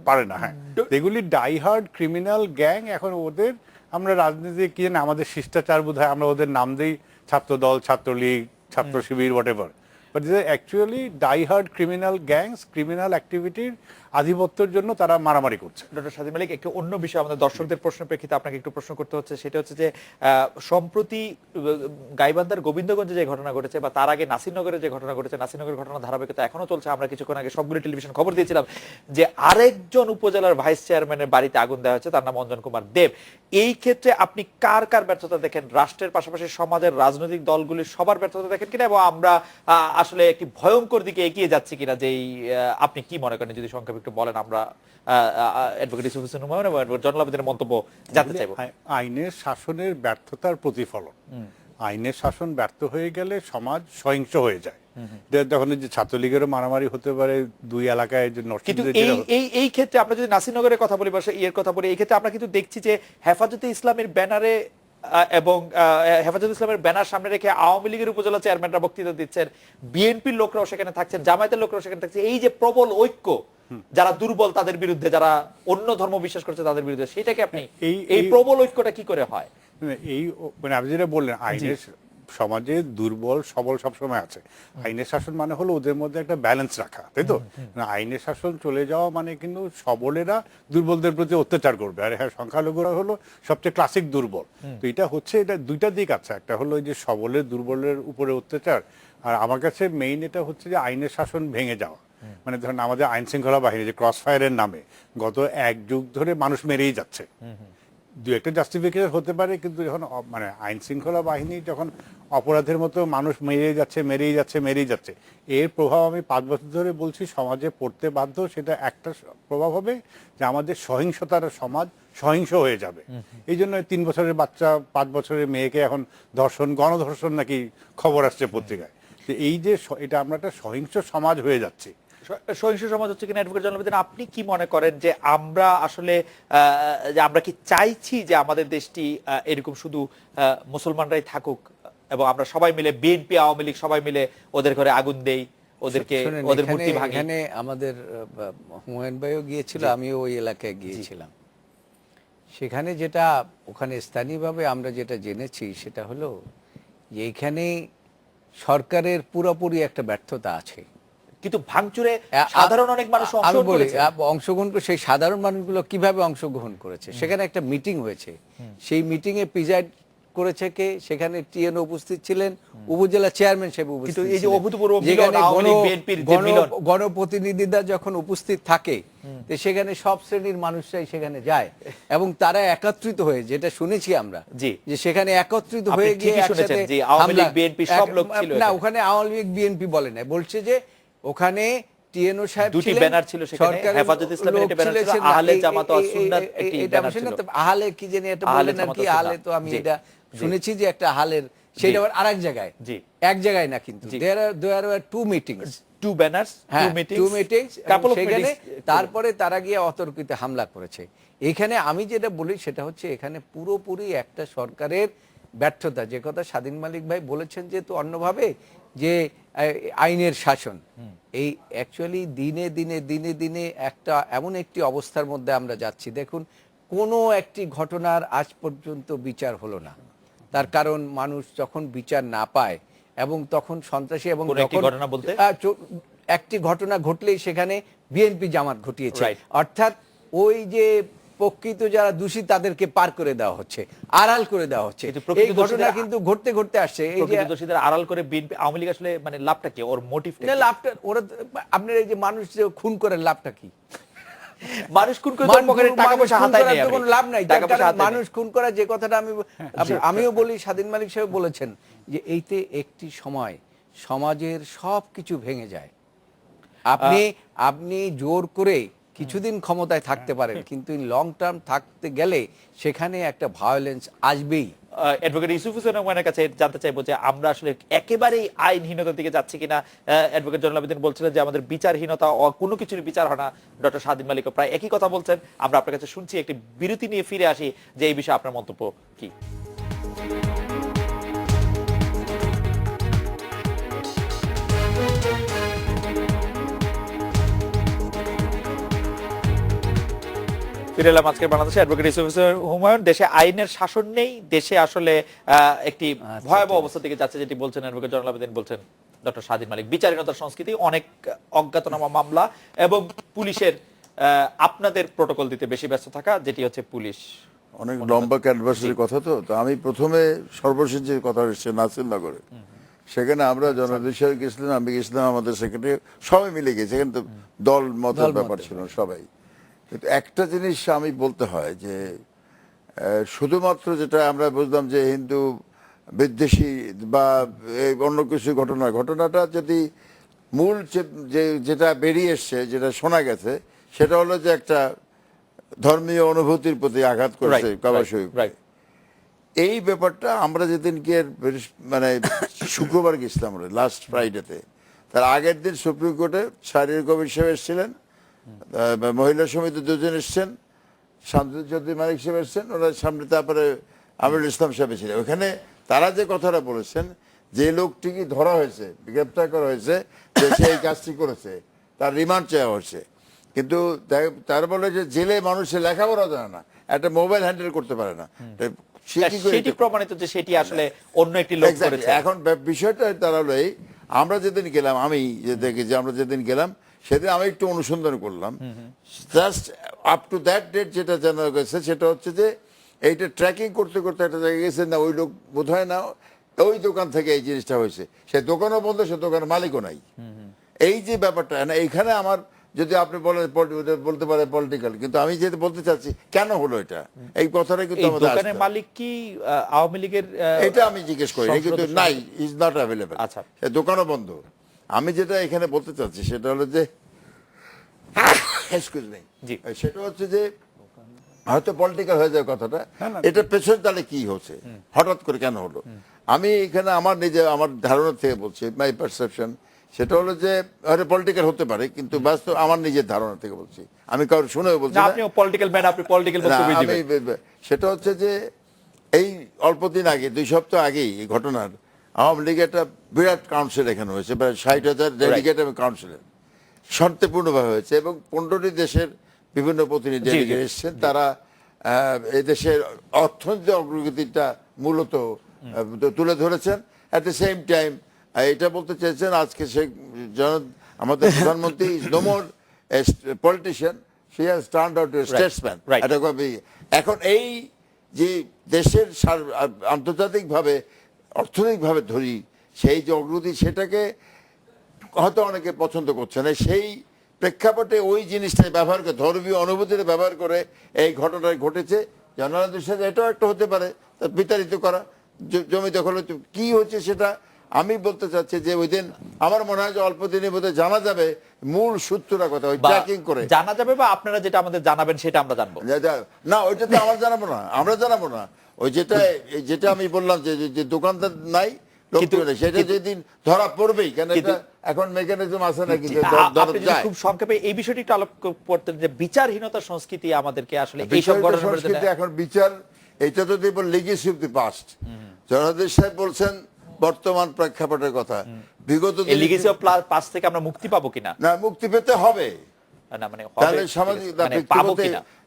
পারে না। হ্যাঁ, এগুলি ডাইহার্ড ক্রিমিনাল গ্যাং। এখন ওদের আমরা রাজনীতি কি জানি, আমাদের শিষ্টাচার বোধ হয় আমরা ওদের নাম দিই Chhatra Dal, Chhatra League, Chhatra Shibir, whatever, but this are actually diehard criminal gangs, criminal অ্যাক্টিভিটির আধিপত্যের জন্য তারা মারামারি করছে। ডক্টর স্বাধীন মালিক, একটু অন্য বিষয় আমাদের দর্শকদের প্রশ্নের প্রেক্ষিতে আপনাকে একটু প্রশ্ন করতে হচ্ছে, সেটা হচ্ছে যে সম্প্রতি গাইবান্ধার গোবিন্দগঞ্জে যে ঘটনা ঘটেছে বা তার আগে নাসিরনগরে যে ঘটনা ঘটেছে, নাসিরনগরের ঘটনা ধারাবাহিকতা এখনো চলছে। আমরা কিছুক্ষণ আগে সবগুলো টেলিভিশন খবর দিয়েছিলাম যে আরেকজন উপজেলার ভাইস চেয়ারম্যানের বাড়িতে আগুন দেওয়া হয়েছে, তার নাম অঞ্জন কুমার দেব। এই ক্ষেত্রে আপনি কার কার ব্যর্থতা দেখেন? রাষ্ট্রের পাশাপাশি সমাজের রাজনৈতিক দলগুলির সবার ব্যর্থতা দেখেন কিনা, এবং আমরা আসলে একটি ভয়ঙ্কর দিকে এগিয়ে যাচ্ছি কিনা? যে আপনি কি মনে করেন, যদি সংক্ষেপে একটু বলেন, আমরা অ্যাডভোকেট ইউসুফ হোসেন হুমায়ুন এবং অ্যাডভোকেট জয়নুল আবেদিনের মন্তব্য জানতে চাইবো। আইনের শাসনের ব্যর্থতার প্রতিফলন। আইনের শাসন ব্যর্থ হয়ে গেলে সমাজ সহিংস হয়ে যায়। যখন যে ছাত্রলীগেরও মারামারি হতে পারে দুই এলাকায়, যে কিন্তু এই ক্ষেত্রে আমরা যদি নাসিরনগরের কথা বলি বা ইয়ের কথা বলি, এই ক্ষেত্রে আমরা কিন্তু দেখছি যে হেফাজতে ইসলামের ব্যানারে এবং হেফাজতে ইসলামের ব্যানার সামনে রেখে আওয়ামী লীগের উপজেলা চেয়ারম্যানরা বক্তৃতা দিচ্ছেন, বিএনপির লোকরাও সেখানে থাকছেন, জামায়াতের লোকরাও সেখানে থাকছে। এই যে প্রবল ঐক্য, যারা দুর্বল তাদের বিরুদ্ধে, যারা অন্য ধর্ম বিশ্বাস করছে তাদের বিরুদ্ধে, সেটাকে আপনি এই প্রবল ঐক্যটা কি করে হয়? এই মানে আপনি যেটা বললেন, আইনের সমাজে দুর্বল সবল সবসময় আছে। আইনের শাসন মানে হলো ওদের মধ্যে একটা ব্যালেন্স রাখা, তাই তো? আইনের শাসন চলে যাওয়া মানে কিন্তু সবলেরা দুর্বলদের প্রতি অত্যাচার করবে, আর হ্যাঁ সংখ্যালঘুরা হলো সবচেয়ে ক্লাসিক দুর্বল। তো এটা হচ্ছে, এটা দুইটা দিক আছে। একটা হলো যে সবলের দুর্বলের উপরে অত্যাচার, আর আমার কাছে মেইন এটা হচ্ছে যে আইনের শাসন ভেঙে যাওয়া। মানে ধরেন আমাদের আইন শৃঙ্খলা বাহিনী যে ক্রস ফায়ারের নামে গত এক যুগ ধরে মানুষ মেরেই যাচ্ছে। দু একটা জাস্টিফিকেশন হতে পারে, কিন্তু যখন মানে আইন শৃঙ্খলা বাহিনী যখন অপরাধের মতো মানুষ মেরেই যাচ্ছে, এর প্রভাব আমি 5 বছর ধরে বলছি সমাজে পড়তে বাধ্য। সেটা একটা প্রভাব হবে যে আমাদের সহিংসতার সমাজ সহিংস হয়ে যাবে। এই জন্য 3 বছরের বাচ্চা 5 বছরের মেয়েকে এখন ধর্ষণ, গণধর্ষণ নাকি খবর আসছে পত্রিকায়। এই যে এটা আমরা একটা সহিংস সমাজ হয়ে যাচ্ছি। সহিংস সমাজ হচ্ছে কিনা, অ্যাডভোকেট জয়নুল আবেদিন আপনি কি মনে করেন যে আমরা আসলে যে আমরা কি চাইছি যে আমাদের দেশটি এরকম শুধু মুসলমানরাই থাকুক এবং আমরা সবাই মিলে, বিএনপি আওয়ামী লীগ সবাই মিলে ওদের ঘরে আগুন দেই, ওদেরকে ওদের মূর্তি ভাঙি? এখানে আমাদের হুমায়ুন ভাইও গিয়েছিল, আমিও ওই এলাকায় গিয়েছিলাম। সেখানে যেটা ওখানে স্থানীয়ভাবে আমরা যেটা জেনেছি সেটা হলো যে এখানে সরকারের পুরোপুরি একটা ব্যর্থতা আছে। কিন্তু ভাঙচুরে সাধারণ অনেক মানুষ অংশগ্রহণ করে, সেই সাধারণ মানুষগুলো কিভাবে অংশগ্রহণ করেছে? সেখানে একটা মিটিং হয়েছে, সেই মিটিং এ প্রিজাইড করেছে কে? সেখানে টিএন উপস্থিত ছিলেন, উপজেলা চেয়ারম্যান সাহেব উপস্থিত ছিলেন। এই যে অভূতপূর্ব মিলন আওয়ামী লীগ বিএনপির যে মিলন, গণপ্রতিনিধিরা যখন উপস্থিত থাকে তো সেখানে সব শ্রেণীর মানুষরাই সেখানে যায় এবং তারা একত্রিত হয়ে, যেটা শুনেছি আমরা যে সেখানে একত্রিত হয়ে গিয়ে একসাথে আওয়ামী লীগ বিএনপি সব লোক ছিল না, ওখানে আওয়ামী লীগ বিএনপি বলে না, বলছে যে ওখানে টিএনও সাহেব দুটি ব্যানার ছিল, সেখানে হেফাজতে ইসলামের একটা ব্যানার ছিল, আহলে জামাত ওয়াস সুন্নাত একটি ব্যানার ছিল। আহলে কি জানি এটা বলেন আর কি, আহলে তো আমি এটা শুনেছি যে একটা আহলের, সেটা আরেক জায়গায়, এক জায়গায় না, কিন্তু there are two meetings, two banners, two meetings, সেখানে তারপরে তারা গিয়ে অতর্কিত হামলা করেছে। এখানে আমি যেটা বলি সেটা হচ্ছে এখানে পুরোপুরি একটা সরকারের ব্যর্থতা। যে কথা স্বাধীন মালিক ভাই বলেছেন যে তো অন্যভাবে যে আইনের শাসন, এই অ্যাকচুয়ালি দিনে দিনে দিনে দিনে একটা এমন একটি অবস্থার মধ্যে আমরা যাচ্ছি। দেখুন, কোনো একটি ঘটনার আজ পর্যন্ত বিচার হলো না। তার কারণ মানুষ যখন বিচার না পায় এবং তখন সন্ত্রাসী, এবং একটি ঘটনা ঘটলেই সেখানে বিএনপি জামাত ঘটিয়েছে, অর্থাৎ ওই যে প্রকৃত যারা দোষী তাদেরকে পার করে দেওয়া হচ্ছে, আড়াল করে দেওয়া হচ্ছে। এই ঘটনা কিন্তু ঘটতে ঘটতে আসছে। এই যে দোষীদের আড়াল করে বিএনপি আওয়ামী লীগ আসলে মানে লাভটা কি, ওর মোটিভটা না, লাভটা ওরা, আপনার এই যে মানুষ যে খুন করে লাভটা কি? মানুষ খুন করে পকেটে টাকা পয়সা হাতায় নেই, কোনো লাভ নাই। মানুষ খুন করা যে কথাটা আমিও বলি, স্বাধীন মালিক সাহেব বলেছেন যে এইতে একটি সময় সমাজের সবকিছু ভেঙে যায়। আপনি জোর করে কিছুদিন ক্ষমতায় থাকতে পারেন, কিন্তু লং টার্ম থাকতে গেলে সেখানে একটা ভায়োলেন্স আসবেই। অ্যাডভোকেট ইউসুফ হোসেন রহমানের কাছে জানতে চাইবো যে আমরা আসলে একেবারেই আইনহীনতার দিকে যাচ্ছি কিনা। অ্যাডভোকেট জয়নুল আবেদিন বলছিলেন যে আমাদের বিচারহীনতা, কোনো কিছুর বিচার হয় না। ডক্টর স্বাধীন মালিকও প্রায় একই কথা বলছেন। আমরা আপনার কাছে শুনছি, একটি বিরতি নিয়ে ফিরে আসি যে এই বিষয়ে আপনার মন্তব্য কি। ফিরে এলাম আজকের বাংলাদেশে। অ্যাডভোকেট ইউসুফ হোসেন হুমায়ুন, দেশে আইনের শাসন নেই, দেশে আসলে একটি ভয়াবহ অবস্থা দিকে যাচ্ছে, যেটি বলছেন অ্যাডভোকেট জয়নুল আবেদিন, বলছেন ডক্টর স্বাধীন মালিক। বিচারহীনতার সংস্কৃতি, অনেক অজ্ঞাতনামা মামলা এবং পুলিশের আপনাদের প্রোটোকল দিতে বেশি ব্যস্ত থাকা, যেটি হচ্ছে পুলিশ। অনেক লম্বা ক্যানভাসের কথা তো আমি প্রথমে সর্বশেষ যে কথা এসছে নাসিরনগরে, সেখানে আমরা জনাদেশ গেছিলাম, আমি গেছিলাম, আমাদের সেক্রেটারি সবাই মিলে গেছি। সেখানে তো দল মতের ব্যাপার ছিল সবাই। কিন্তু একটা জিনিস আমি বলতে হয় যে শুধুমাত্র যেটা আমরা বুঝলাম যে হিন্দু বিদ্বেষী বা অন্য কিছু ঘটনাটা যদি মূল যেটা বেরিয়ে এসছে, যেটা শোনা গেছে, সেটা হলো যে একটা ধর্মীয় অনুভূতির প্রতি আঘাত করেছে কাবা শরীফ। এই ব্যাপারটা আমরা যেদিনকে মানে শুক্রবার গেছিলাম লাস্ট ফ্রাইডেতে, তার আগের দিন সুপ্রিম কোর্টে শারীরিক কবির সাহেব এসেছিলেন, মহিলা সমিতি দুজন এসছেন, শামসুজ্জোতি মালিক সাহেব এসছেন, ওনার সামনে তারপরে আমিরুল ইসলাম সাহেব ছিলেন। ওখানে তারা যে কথাটা বলেছেন, যে লোকটিকে ধরা হয়েছে, গ্রেপ্তার করা হয়েছে, যে সে এই কাজটি করেছে, তার রিমান্ড চাওয়া হয়েছে, কিন্তু তার বলে যে জেলে মানুষের লেখাপড়া জানে না, একটা মোবাইল হ্যান্ডেল করতে পারে না, সেটি প্রমাণিত যে সেটি আসলে অন্য একটি লোক করেছে। এখন বিষয়টা তারা হলো এই, আমরা যেদিন গেলাম, আমি যে দেখেছি, আমরা যেদিন গেলাম সেদিন আমি একটু অনুসন্ধান করলাম, just up to that date যেটা জানা গেছে সেটা হচ্ছে যে এইটা ট্র্যাকিং করতে করতে একটা জায়গায় গেছে, না ওই লোক বোধ হয় না ওই দোকান থেকে এই জিনিসটা হয়েছে, সে দোকানও বন্ধ, সে দোকানের মালিকও নাই। এই যে ব্যাপারটা না, এইখানে আমার যদি আপনি বলেন বলতে পারে পলিটিক্যাল, কিন্তু আমি যেটা বলতে চাচ্ছি কেন হলো এটা, এই কথাটা কিন্তু আমাদের দোকানের মালিক কি আওয়ামী লীগের, এটা আমি জিজ্ঞেস করি, কিন্তু নাই, ইজ নট অ্যাভেলেবল। আচ্ছা, দোকানও বন্ধ। আমি যেটা এখানে বলতে চাচ্ছি সেটা হলো যে এক্সকিউজ মি, সেটা হচ্ছে যে হয়তো পলিটিক্যাল হয়ে যায় কথাটা, এটা পেছনে তাহলে কি হচ্ছে, হঠাৎ করে কেন হলো। আমি এখানে আমার ধারণা থেকে বলছি, মাই পারসেপশন, সেটা হলো যে হয়তো পলিটিক্যাল হতে পারে, কিন্তু বাস্তব আমার নিজের ধারণা থেকে বলছি, আমি কারোর শুনেও বলছি না, আপনিও পলিটিক্যাল ম্যান, আপনি পলিটিক্যাল বক্তব্য দিবেন। সেটা হচ্ছে যে এই অল্প দিন আগে, 2 সপ্তাহ আগেই এই ঘটনার আওয়ামী লীগের একটা বিরাট কাউন্সিল এখানে হয়েছে, প্রায় 60,000 ডেলিগেট এবং কাউন্সিলর, শান্তিপূর্ণভাবে হয়েছে, এবং 15টি দেশের বিভিন্ন প্রতিনিধি এসেছেন। তারা এই দেশের অর্থনৈতিক অগ্রগতিটা মূলত তুলে ধরেছেন। অ্যাট দ্য সেম টাইম এটা বলতে চেয়েছেন আজকে আমাদের প্রধানমন্ত্রী is no more politician, she has turned out to statesman. এখন এই যে দেশের আন্তর্জাতিকভাবে অর্থনৈতিকভাবে ধরি সেই যে অগ্রগতি, সেটাকে হয়তো অনেকে পছন্দ করছে না, সেই প্রেক্ষাপটে ওই জিনিসটাই ব্যবহার করে, ধর্মীয় অনুভূতিটা ব্যবহার করে এই ঘটনাটা ঘটেছে। জনগণের সাথে এটাও একটা হতে পারে, বিতাড়িত করা, জমি দখল কি হচ্ছে সেটা আমি বলতে চাচ্ছি যে ওই দিন আমার মনে হয় যে অল্প দিনের মধ্যে জানা যাবে মূল সূত্রটা কথা, ওই ট্র্যাকিং করে জানা যাবে, বা আপনারা যেটা আমাদের জানাবেন সেটা আমরা জানবো না, ওইটা তো আমরা জানাবো না, আমরা জানাবো না। ওই যেটা আমি বললাম যে দোকানদার নাই, সেটা যেদিন ধরা পড়বেই, কেন এটা এখন মেকানিজম আছে নাকি, খুব সংক্ষেপে এই বিষয়টি একটু আলোক করতেন যে বিচারহীনতা সংস্কৃতি আমাদেরকে আসলে এইসব সংস্কৃতি, এখন বিচার এটা যদি লিগেসি অফ দি পাস্ট, জনাদেশ সাহেব বলছেন বর্তমান প্রেক্ষাপটের কথা, বিগত লিগেসি অফ পাস্ট থেকে আমরা মুক্তি পাবো কিনা, না মুক্তি পেতে হবে না, মানে তাহলে সামাজিক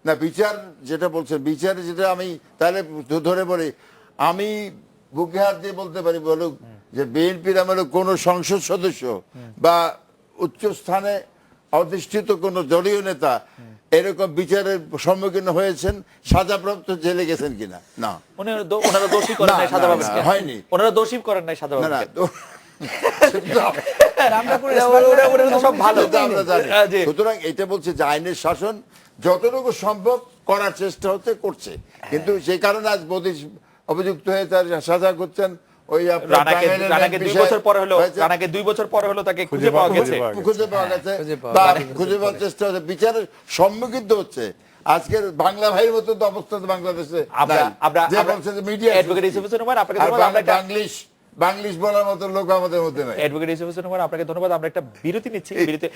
না বিচার যেটা বলছেন, বিচার যেটা আমি তাহলে ধরে বলি, আমি বুকে হাত দিয়ে বলতে পারি বলুক যে বিএনপির আমলে কোন সংসদ সদস্য বা উচ্চ স্থানে অধিষ্ঠিত কোন দলীয় নেতা এরকম বিচারের সম্মুখীন হয়েছেন, সাজাপ্রাপ্ত জেলে গেছেন কিনা? না, ওনারা দোষী করেন নাই, সাজা পাবেন হয়নি, ওনারা দোষী করেন নাই, সাজা পাবেন সুতরাং এটা বলছে যে আইনের শাসন যতটুকু সম্ভব করার চেষ্টা করছে, কিন্তু সেই কারণে আজ মোদী অভিযুক্ত হয়ে তার সাজা করছেন। ওই রানাকে 2 বছর পরে হলো তাকে খুঁজে পাওয়া গেছে বা খুঁজে পাওয়ার চেষ্টা হচ্ছে, বিচারের সম্মুখীন হচ্ছে। আজকের বাংলা ভাইয়ের মতো তো অবস্থা বাংলাদেশে বাংলিশ বলার মতো লোক আমাদের মধ্যে নাই। অ্যাডভোকেট ইউসুফ হোসেন ওমর, আপনাকে ধন্যবাদ। আমরা একটা বিরতি নিচ্ছি, বিরতি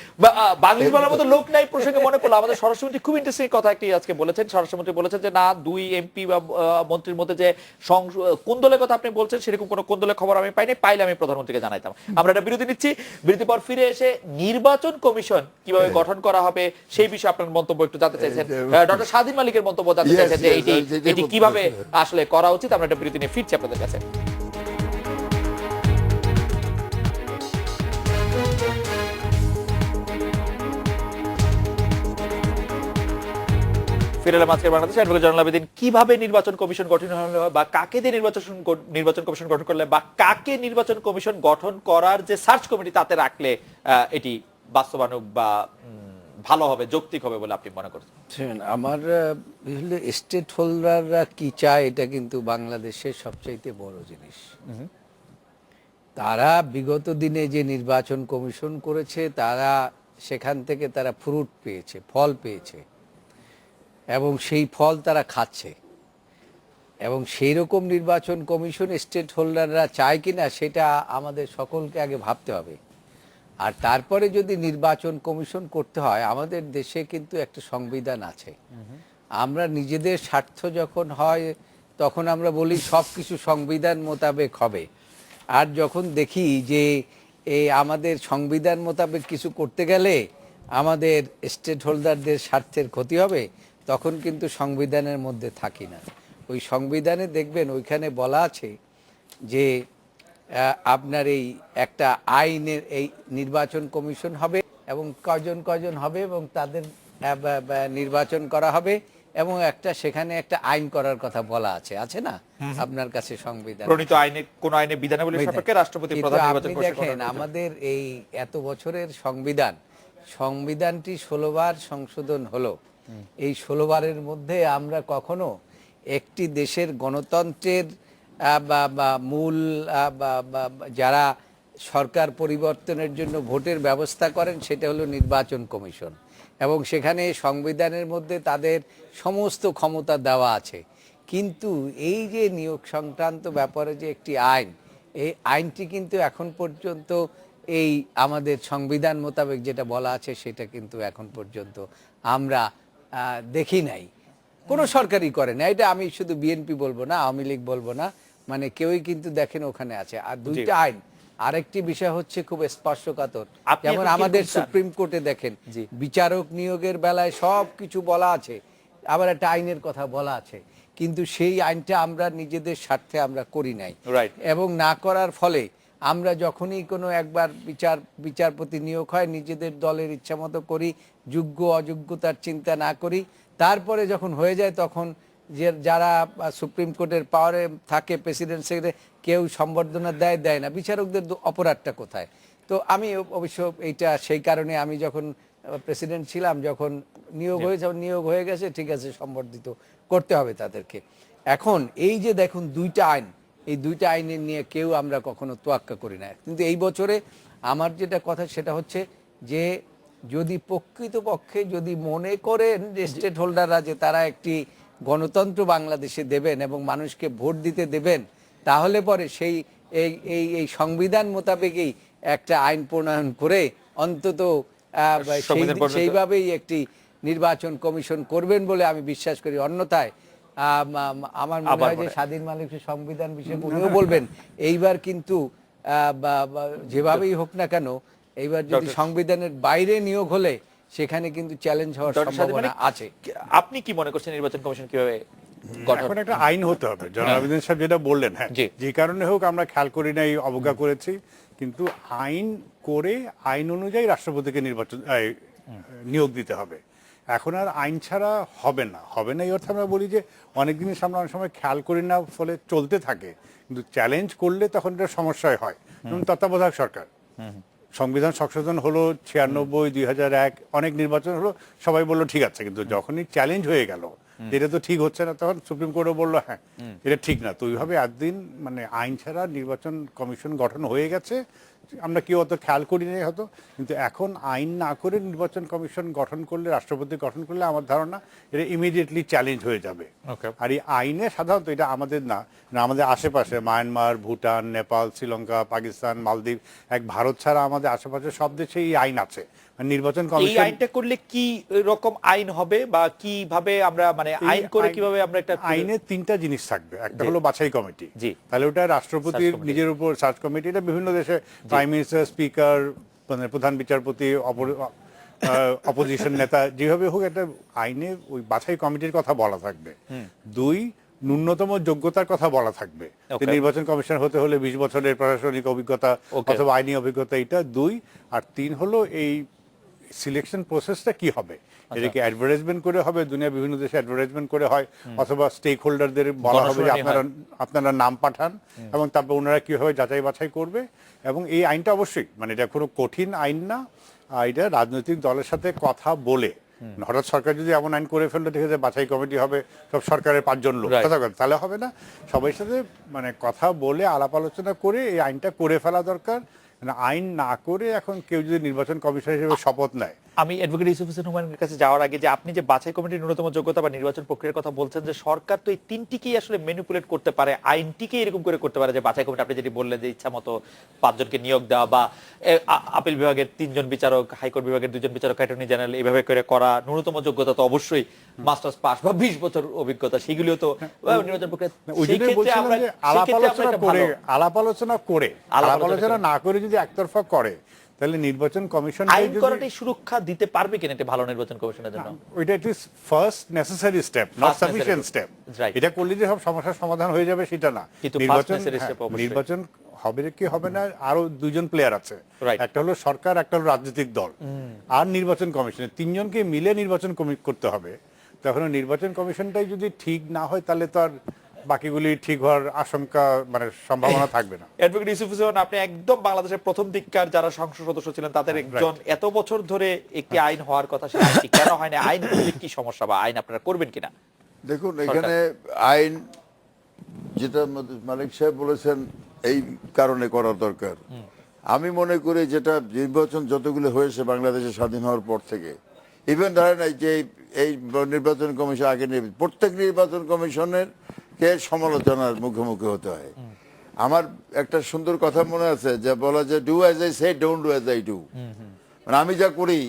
বাংলিশ বলার মতো লোক নাই প্রসঙ্গে মনে পড়লো আমাদের স্বরাষ্ট্রমন্ত্রী খুব ইন্টারেস্টিং কথা একটি আজকে বলেছেন। স্বরাষ্ট্রমন্ত্রী বলেছেন যে না, 2 এমপি বা মন্ত্রীর মধ্যে যে কোন্দলের কথা আপনি বলছেন, সেরকম কোনো কোন্দলের খবর আমি পাইনি, পাইলে আমি প্রধানমন্ত্রীকে জানাইতাম। আমরা একটা বিরতি নিচ্ছি, বিরতি পর ফিরে এসে নির্বাচন কমিশন কিভাবে গঠন করা হবে সেই বিষয়ে আপনার মন্তব্য একটু জানতে চাইছেন, ডক্টর স্বাধীন মালিকের মন্তব্য জানতে চাইছেন যে এটি কিভাবে আসলে করা উচিত। আমরা একটা বিরতি নিয়ে ফিরছি আপনাদের কাছে। ফিরে এলাম আজকের বাংলাদেশ। অ্যাডভোকেট জয়নাল আবেদীন, কিভাবে নির্বাচন কমিশন গঠন হলে বা কাকে দিয়ে নির্বাচন কমিশন গঠন করলে বা কাকে নির্বাচন কমিশন গঠন করার যে সার্চ কমিটি তাতে রাখলে এটি বাস্তবায়ন বা ভালো হবে, যৌক্তিক হবে বলে আপনি মনে করছেন? আমার স্টেট হোল্ডাররা কি চায় এটা কিন্তু বাংলাদেশের সবচাইতে বড় জিনিস। তারা বিগত দিনে যে নির্বাচন কমিশন করেছে তারা সেখান থেকে তারা ফ্রুট পেয়েছে, ফল পেয়েছে, এবং সেই ফল তারা খাচ্ছে। এবং সেই রকম নির্বাচন কমিশন স্টেট হোল্ডাররা চায় কিনা সেটা আমাদের সকলকে আগে ভাবতে হবে। আর তারপরে যদি নির্বাচন কমিশন করতে হয়, আমাদের দেশে কিন্তু একটা সংবিধান আছে। আমরা নিজেদের স্বার্থ যখন হয় তখন আমরা বলি সব কিছু সংবিধান মোতাবেক হবে, আর যখন দেখি যে আমাদের সংবিধান মোতাবেক কিছু করতে গেলে আমাদের স্টেট হোল্ডারদের স্বার্থের ক্ষতি হবে, তখন কিন্তু সংবিধানের মধ্যে থাকি না। ওই সংবিধানে দেখবেন ওইখানে বলা আছে যে আপনার এই একটা আইনের এই নির্বাচন কমিশন হবে এবং কজন হবে এবং তাদের নির্বাচন করা হবে, এবং একটা সেখানে একটা আইন করার কথা বলা আছে না আপনার কাছে সংবিধান প্রণীত আইনে কোন আইনে বিধানাবলী সাপেক্ষে রাষ্ট্রপতি প্রধান নির্বাচন কমিশন দেখেন আমাদের এই এত বছরের সংবিধানটি 16 বার সংশোধন হলো। এই 16 বারের মধ্যে আমরা কখনো একটি দেশের গণতন্ত্রের বা মূল যারা সরকার পরিবর্তনের জন্য ভোটের ব্যবস্থা করেন সেটা হলো নির্বাচন কমিশন, এবং সেখানে সংবিধানের মধ্যে তাদের সমস্ত ক্ষমতা দেওয়া আছে। কিন্তু এই যে নিয়োগ সংক্রান্ত ব্যাপারে যে একটি আইন, এই আইনটি কিন্তু এখন পর্যন্ত এই আমাদের সংবিধান মোতাবেক যেটা বলা আছে সেটা কিন্তু এখন পর্যন্ত আমরা দেখি নাই, কোনো সরকারই করে না। এটা আমি শুধু বিএনপি বলবো না, আওয়ামী লীগ বলবো না, মানে কেউই কিন্তু দেখেন ওখানে আছে। আর দুইটা আইন, আরেকটি বিষয় হচ্ছে খুব স্পর্শকাতর, যেমন আমাদের সুপ্রিম কোর্টে দেখেন বিচারক নিয়োগের বেলায় সব কিছু বলা আছে, আবার একটা আইনের কথা বলা আছে, কিন্তু সেই আইনটা আমরা নিজেদের স্বার্থে আমরা করি নাই। এবং না করার ফলে আমরা যখনই কোনো একবার বিচারপতি নিয়োগ হয় নিজেদের দলের ইচ্ছা মতো করি, যোগ্য অযোগ্যতার চিন্তা না করি। তারপরে যখন হয়ে যায় তখন যারা সুপ্রিম কোর্টের পাওয়ারে থাকে, প্রেসিডেন্ট সেক্রেটারি, কেউ সম্বর্ধনা দেয় না। বিচারকদের অপরাধটা কোথায়? তো আমি অবশ্য এইটা সেই কারণে আমি যখন প্রেসিডেন্ট ছিলাম, যখন নিয়োগ হয়ে গেছে, ঠিক আছে, সম্বর্ধিত করতে হবে তাদেরকে। এখন এই যে দেখুন দুইটা আইন, এই দুইটা আইনের নিয়ে কেউ আমরা কখনো তোয়াক্কা করি না। কিন্তু এই বছরে আমার যেটা কথা সেটা হচ্ছে যে যদি প্রকৃতপক্ষে যদি মনে করেন যে স্টেট হোল্ডাররা যে তারা একটি গণতন্ত্র বাংলাদেশে দেবেন এবং মানুষকে ভোট দিতে দেবেন, তাহলে পরে সেই এই সংবিধান মোতাবেকই একটা আইন প্রণয়ন করে অন্তত সেইভাবেই একটি নির্বাচন কমিশন করবেন বলে আমি বিশ্বাস করি। অন্যথায় আমার মনে হয় যে স্বাধীন মানুষের সংবিধান বিষয়ে উনিও বলবেন এইবার কিন্তু যেভাবেই হোক না কেন, এইবার যদি সংবিধানের বাইরে নিয়োগ হলে সেখানে কিন্তু চ্যালেঞ্জ হওয়ার সম্ভাবনা আছে। আপনি কি মনে করছেন নির্বাচন কমিশন কিভাবে এখন একটা আইন হতে হবে? জনাব আবেদীন সাহেব যেটা বললেন, হ্যাঁ, যে কারণে হোক আমরা খেয়াল করি নাই, অবজ্ঞা করেছি, কিন্তু আইন করে আইন অনুযায়ী রাষ্ট্রপতিকে নিয়োগ দিতে হবে। এখন আর আইন ছাড়া হবে না এই অর্থে আমরা বলি যে অনেক জিনিস আমরা অনেক সময় খেয়াল করি না, ফলে চলতে থাকে, কিন্তু চ্যালেঞ্জ করলে তখন এটা সমস্যায় হয়। যেমন তত্ত্বাবধায়ক সরকার, সংবিধান সংশোধন হলো 96, 2001, অনেক নির্বাচন হলো, সবাই বললো ঠিক আছে, কিন্তু যখনই চ্যালেঞ্জ হয়ে গেল এটা তো ঠিক হচ্ছে না, তখন সুপ্রিম কোর্টও বললো হ্যাঁ এটা ঠিক না। তো ওইভাবে একদিন মানে আইন ছাড়া নির্বাচন কমিশন গঠন হয়ে গেছে, আমরা কেউ অত খেয়াল করি নাই হয়তো, কিন্তু এখন আইন না করে নির্বাচন কমিশন গঠন করলে, রাষ্ট্রপতি গঠন করলে আমার ধারণা এটা ইমিডিয়েটলি চ্যালেঞ্জ হয়ে যাবে। আর এই আইনে সাধারণত এটা আমাদের না, আমাদের আশেপাশে মায়ানমার, ভুটান, নেপাল, শ্রীলঙ্কা, পাকিস্তান, মালদ্বীপ, ভারত ছাড়া আমাদের আশেপাশে সব দেশে এই আইন আছে। নির্বাচন কমিশন এই আইনটা করলে কি রকম আইন হবে বা কিভাবে আমরা মানে আইন করে কিভাবে আমরা একটা আইনে তিনটা জিনিস থাকবে। একটা হলো বাছাই কমিটি, তাহলে ওটা রাষ্ট্রপতির নিজের উপর সার্চ কমিটি, এটা বিভিন্ন দেশে প্রাইম মিনিস্টার, স্পিকার, মানে প্রধান বিচারপতি, অপোজিশন নেতা, যেভাবে হোক একটা আইনে ওই বাছাই কমিটির কথা বলা থাকবে। 2, ন্যূনতম যোগ্যতার কথা বলা থাকবে, নির্বাচন কমিশন হতে হলে 20 বছরের প্রশাসনিক অভিজ্ঞতা অথবা আইনি অভিজ্ঞতা, এটা 2। আর 3 হলো সিলেকশন প্রসেসটা কি হবে, এটা কি অ্যাডভার্টাইজমেন্ট করে হবে, দুনিয়া বিভিন্ন দেশে অ্যাডভার্টাইজমেন্ট করে হয়, অথবা স্টেক হোল্ডারদের বলা হবে যে গণশুনানি আপনারা নাম পাঠান এবং তারপর ওনারা কিভাবে যাচাই বাছাই করবে। এবং এই আইনটা অবশ্যই মানে এটা কোনো কঠিন আইন না, এটা রাজনৈতিক দলের সাথে কথা বলে, হঠাৎ সরকার যদি এমন আইন করে ফেললে ঠিক আছে বাছাই কমিটি হবে সব সরকারের 5 জন লোক, তাহলে হবে না। সবাই সাথে মানে কথা বলে আলাপ আলোচনা করে এই আইনটা করে ফেলা দরকার। মানে আইন না করে এখন কেউ যদি নির্বাচন কমিশন হিসেবে শপথ নেয়। আমি অ্যাডভোকেট ইউসুফ হোসেন হুমায়ুনের কাছে যাওয়ার আগে যে আপনি যে বাছাই কমিটির ন্যূনতম যোগ্যতা বা নির্বাচন প্রক্রিয়ার কথা বলছেন, যে সরকার তো এই তিনটিকেই আসলে ম্যানিপুলেট করতে পারে, আইনটিকে এরকম করে করতে পারে যে বাছাই কমিটি আপনি যেটি বললেন যে ইচ্ছা মতো 5 জনকে নিয়োগ দেওয়া বা আপিল বিভাগের 3 জন বিচারক, হাইকোর্ট বিভাগের 2 জন বিচারক, অ্যাটর্নি জেনারেল এইভাবে করে করা। ন্যূনতম যোগ্যতা তো অবশ্যই মাস্টার্স পাস বা 20 বছর অভিজ্ঞতা, সেগুলিও তো নির্বাচন প্রক্রিয়া। সেই ক্ষেত্রে আমরা আলাপ আলোচনা না করে যদি একতরফা করে তাহলে নির্বাচন কমিশন আইন করাটাই সুরক্ষা দিতে পারবে কিনা এটা ভালো নির্বাচন কমিশনের জন্য? ওইটা it is first necessary step, not sufficient step. এটা করলে যে সব সমস্যার সমাধান হয়ে যাবে সেটা না। নির্বাচন হবে কি হবে না, আরো 2 জন প্লেয়ার আছে, একটা হলো সরকার, একটা হলো রাজনৈতিক দল, আর নির্বাচন কমিশনের 3 জনকে মিলে নির্বাচন করতে হবে। তখন নির্বাচন কমিশনটাই যদি ঠিক না হয় তাহলে তো আর বাকিগুলি ঠিক হওয়ার আশঙ্কা মানে সম্ভাবনা থাকবে না। অ্যাডভোকেট ইউসুফ হোসেন, আপনি একদম বাংলাদেশের প্রথম দিককার যারা সংসদ সদস্য ছিলেন তাদের একজন, এত বছর ধরে একটি আইন হওয়ার কথা, সেটা আইনটি কেন হয় না? আইন করলে কি সমস্যা বা আইন আপনারা করবেন কিনা? দেখুন, এখানে আইন যেটা মালিক সাহেব বলেছেন এই কারণে করা দরকার। আমি মনে করি যেটা নির্বাচন যতগুলো হয়েছে বাংলাদেশের স্বাধীন হওয়ার পর থেকে, ইভেন ধরেন যে এই নির্বাচন কমিশন আগে প্রত্যেক নির্বাচন কমিশনের কে সমালোচনার মুখোমুখি হতে হয়। আমার একটা সুন্দর কথা মনে আছে যে বলা যে do as I say, don't do as I do. মানে আমি যা করি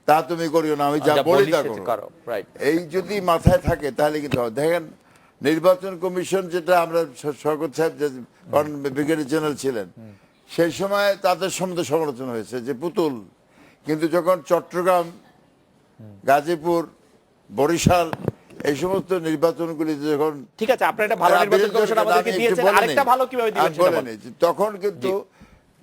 তা তুমি করিও না, আমি যা বলি তা করো। এই যদি মাথায় থাকে তাহলে কিন্তু দেখেন নির্বাচন কমিশন যেটা আমরা শওকত সাহেব যে ব্রিগেডিয়ার জেনারেল ছিলেন সেই সময় তাদের সম্বন্ধে সমালোচনা হয়েছে যে পুতুল, কিন্তু যখন চট্টগ্রাম, গাজীপুর, বরিশাল এই সমস্ত নির্বাচনগুলি যখন ঠিক আছে আপনারা একটা ভালো নির্বাচন কমিশন আমাদেরকে দিয়েছেন, আরেকটা ভালো কিভাবে দিবেন সেটা বলেন। তখন কিন্তু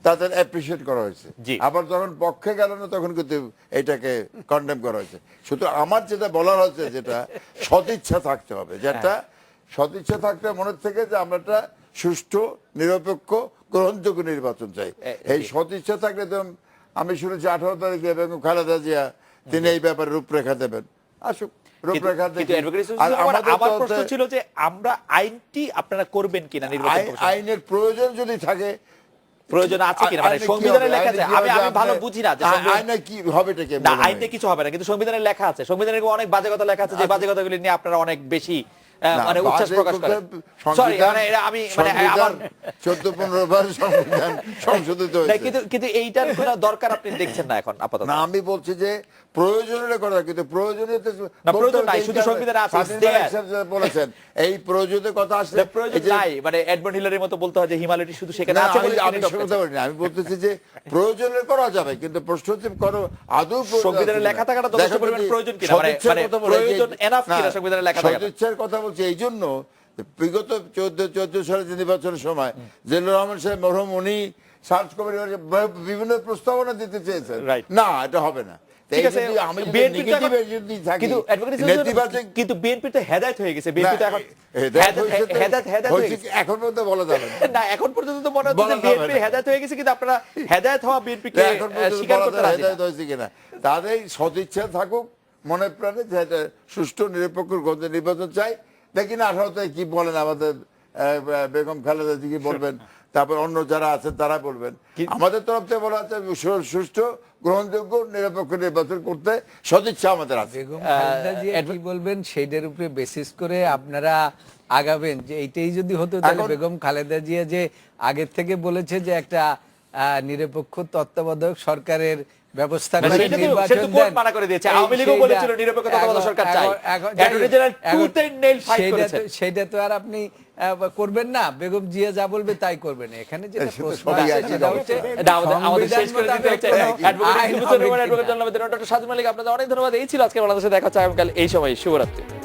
তাদের অ্যাপ্রিশিয়েট করা হয়েছে, আবার যখন পক্ষে গেল না তখন কিন্তু এটাকে কন্ডেম করা হয়েছে। শুধু আমার যেটা বলার হচ্ছে যেটা সদিচ্ছা থাকতে হবে, যেটা সদিচ্ছা থাকতে মনের থেকে যে আমরা একটা সুষ্ঠু, নিরপেক্ষ, গ্রহণযোগ্য নির্বাচন চাই। এই সদিচ্ছা থাকলে তো আমি শুনেছি 18 তারিখে বেগম খালেদা জিয়া তিনি এই ব্যাপারে রূপরেখা দেবেন, আসুক রূপরেখা দেখি। আমার প্রশ্ন ছিল যে আমরা আইনটি আপনারা করবেন কিনা নির্বাচন কমিশন? আইনের প্রয়োজন যদি থাকে, প্রয়োজন আছে কিনা, মানে সংবিধানে লেখা আছে, আমি ভালো বুঝি না যে আইনে কি হবে এটা, না আইনে কিছু হবে না, কিন্তু সংবিধানে লেখা আছে, সংবিধানে অনেক বাজে কথা লেখা আছে, যে বাজে কথাগুলি নিয়ে আপনারা অনেক বেশি মানে উচ্ছ্বাস প্রকাশ করেন। সরি, মানে আমি মানে আমার 14-15 বার সংবিধান সংশোধিত হয়েছে, কিন্তু এইটার কোনো দরকার আপনি দেখছেন না এখন আপাতত? না, আমি বলছি যে প্রয়োজনীয় কথা, কিন্তু প্রয়োজনীয়তা না, প্রয়োজন নাই, শুধু সংবিধানে আছে বলেছেন এই প্রয়োজনীয় কথা আসলে প্রয়োজন নাই, মানে এডমন্ড হিলারির মতো বলতে হয় যে হিমালয়টি শুধু সেখানে আছে বলে আমি বলতেছি যে প্রয়োজনীয় করা যাবে, কিন্তু প্রশ্ন হচ্ছে করো আদৌ সংবিধানে লেখা থাকাটা যথেষ্ট পরিমাণ প্রয়োজন কিনা, মানে প্রয়োজন এনাফ কিনা সংবিধানে লেখা থাকা? সদিচ্ছার কথা বলছি এই জন্য, বিগত 14 সালে নির্বাচনের সময় জিল্লুর রহমান সাহেব মরহুম উনি সার্চ কমিটি বিভিন্ন প্রস্তাবনা দিতে চেয়েছেন, না এটা হবে না। কিন্তু বিএনপির তো হেদায়েত হয়ে গেছে, বিএনপি তো এখন এখন পর্যন্ত বলা যাবে না, এখন পর্যন্ত তো মনে হচ্ছে বিএনপির হেদায়েত হয়ে গেছে, কিন্তু আপনারা হেদায়েত হওয়া বিএনপিকে স্বীকার করতে রাজি না। হেদায়েত হয়েছে কিনা তাদের সদিচ্ছা থাকুক মনে প্রাণে, যে এটা সুষ্ঠু, নিরপেক্ষ নির্বাচন চাই। দেখি না 18 তারিখ কি বলেন আমাদের বেগম খালেদা জি কি বলবেন, তারপর অন্য যারা আছেন তারা বলবেন। আমাদের তরফ থেকে বলা হচ্ছে সুষ্ঠু, গ্রহণযোগ্য, নিরপেক্ষ নির্বাচন করতে সদিচ্ছা আমাদের আছে। বেগম খালেদা জি কি বলবেন সেইটার উপরে বেসিস করে আপনারা আগাবেন, যে এইটাই যদি হতো তাহলে বেগম খালেদা জিয়া যে আগের থেকে বলেছে যে একটা নিরপেক্ষ তত্ত্বাবধায়ক সরকারের ব্যবস্থা করে নির্বাচন দেন, মানা করে দিয়েছে। আওয়ামী লীগও বলেছিল নিরপেক্ষ তত্ত্বাবধায়ক সরকার চাই, attorney general tooth and nail fight করেছে। সেটা তো আর আপনি করবেন না, বেগম জিয়া যা বলবে তাই করবেন। এখানে যেটা প্রশ্ন আছে সেটা হচ্ছে আমাদের শেষ করে দিতে হচ্ছে। অ্যাডভোকেট ইউসুফ হোসেন, অ্যাডভোকেট জনাব ডক্টর সাজু মালিক, আপনাদের অনেক ধন্যবাদ। এই ছিল আজকে বাংলাদেশে দেখা হচ্ছে আগামীকাল এই সময়। শুভরাত্রি।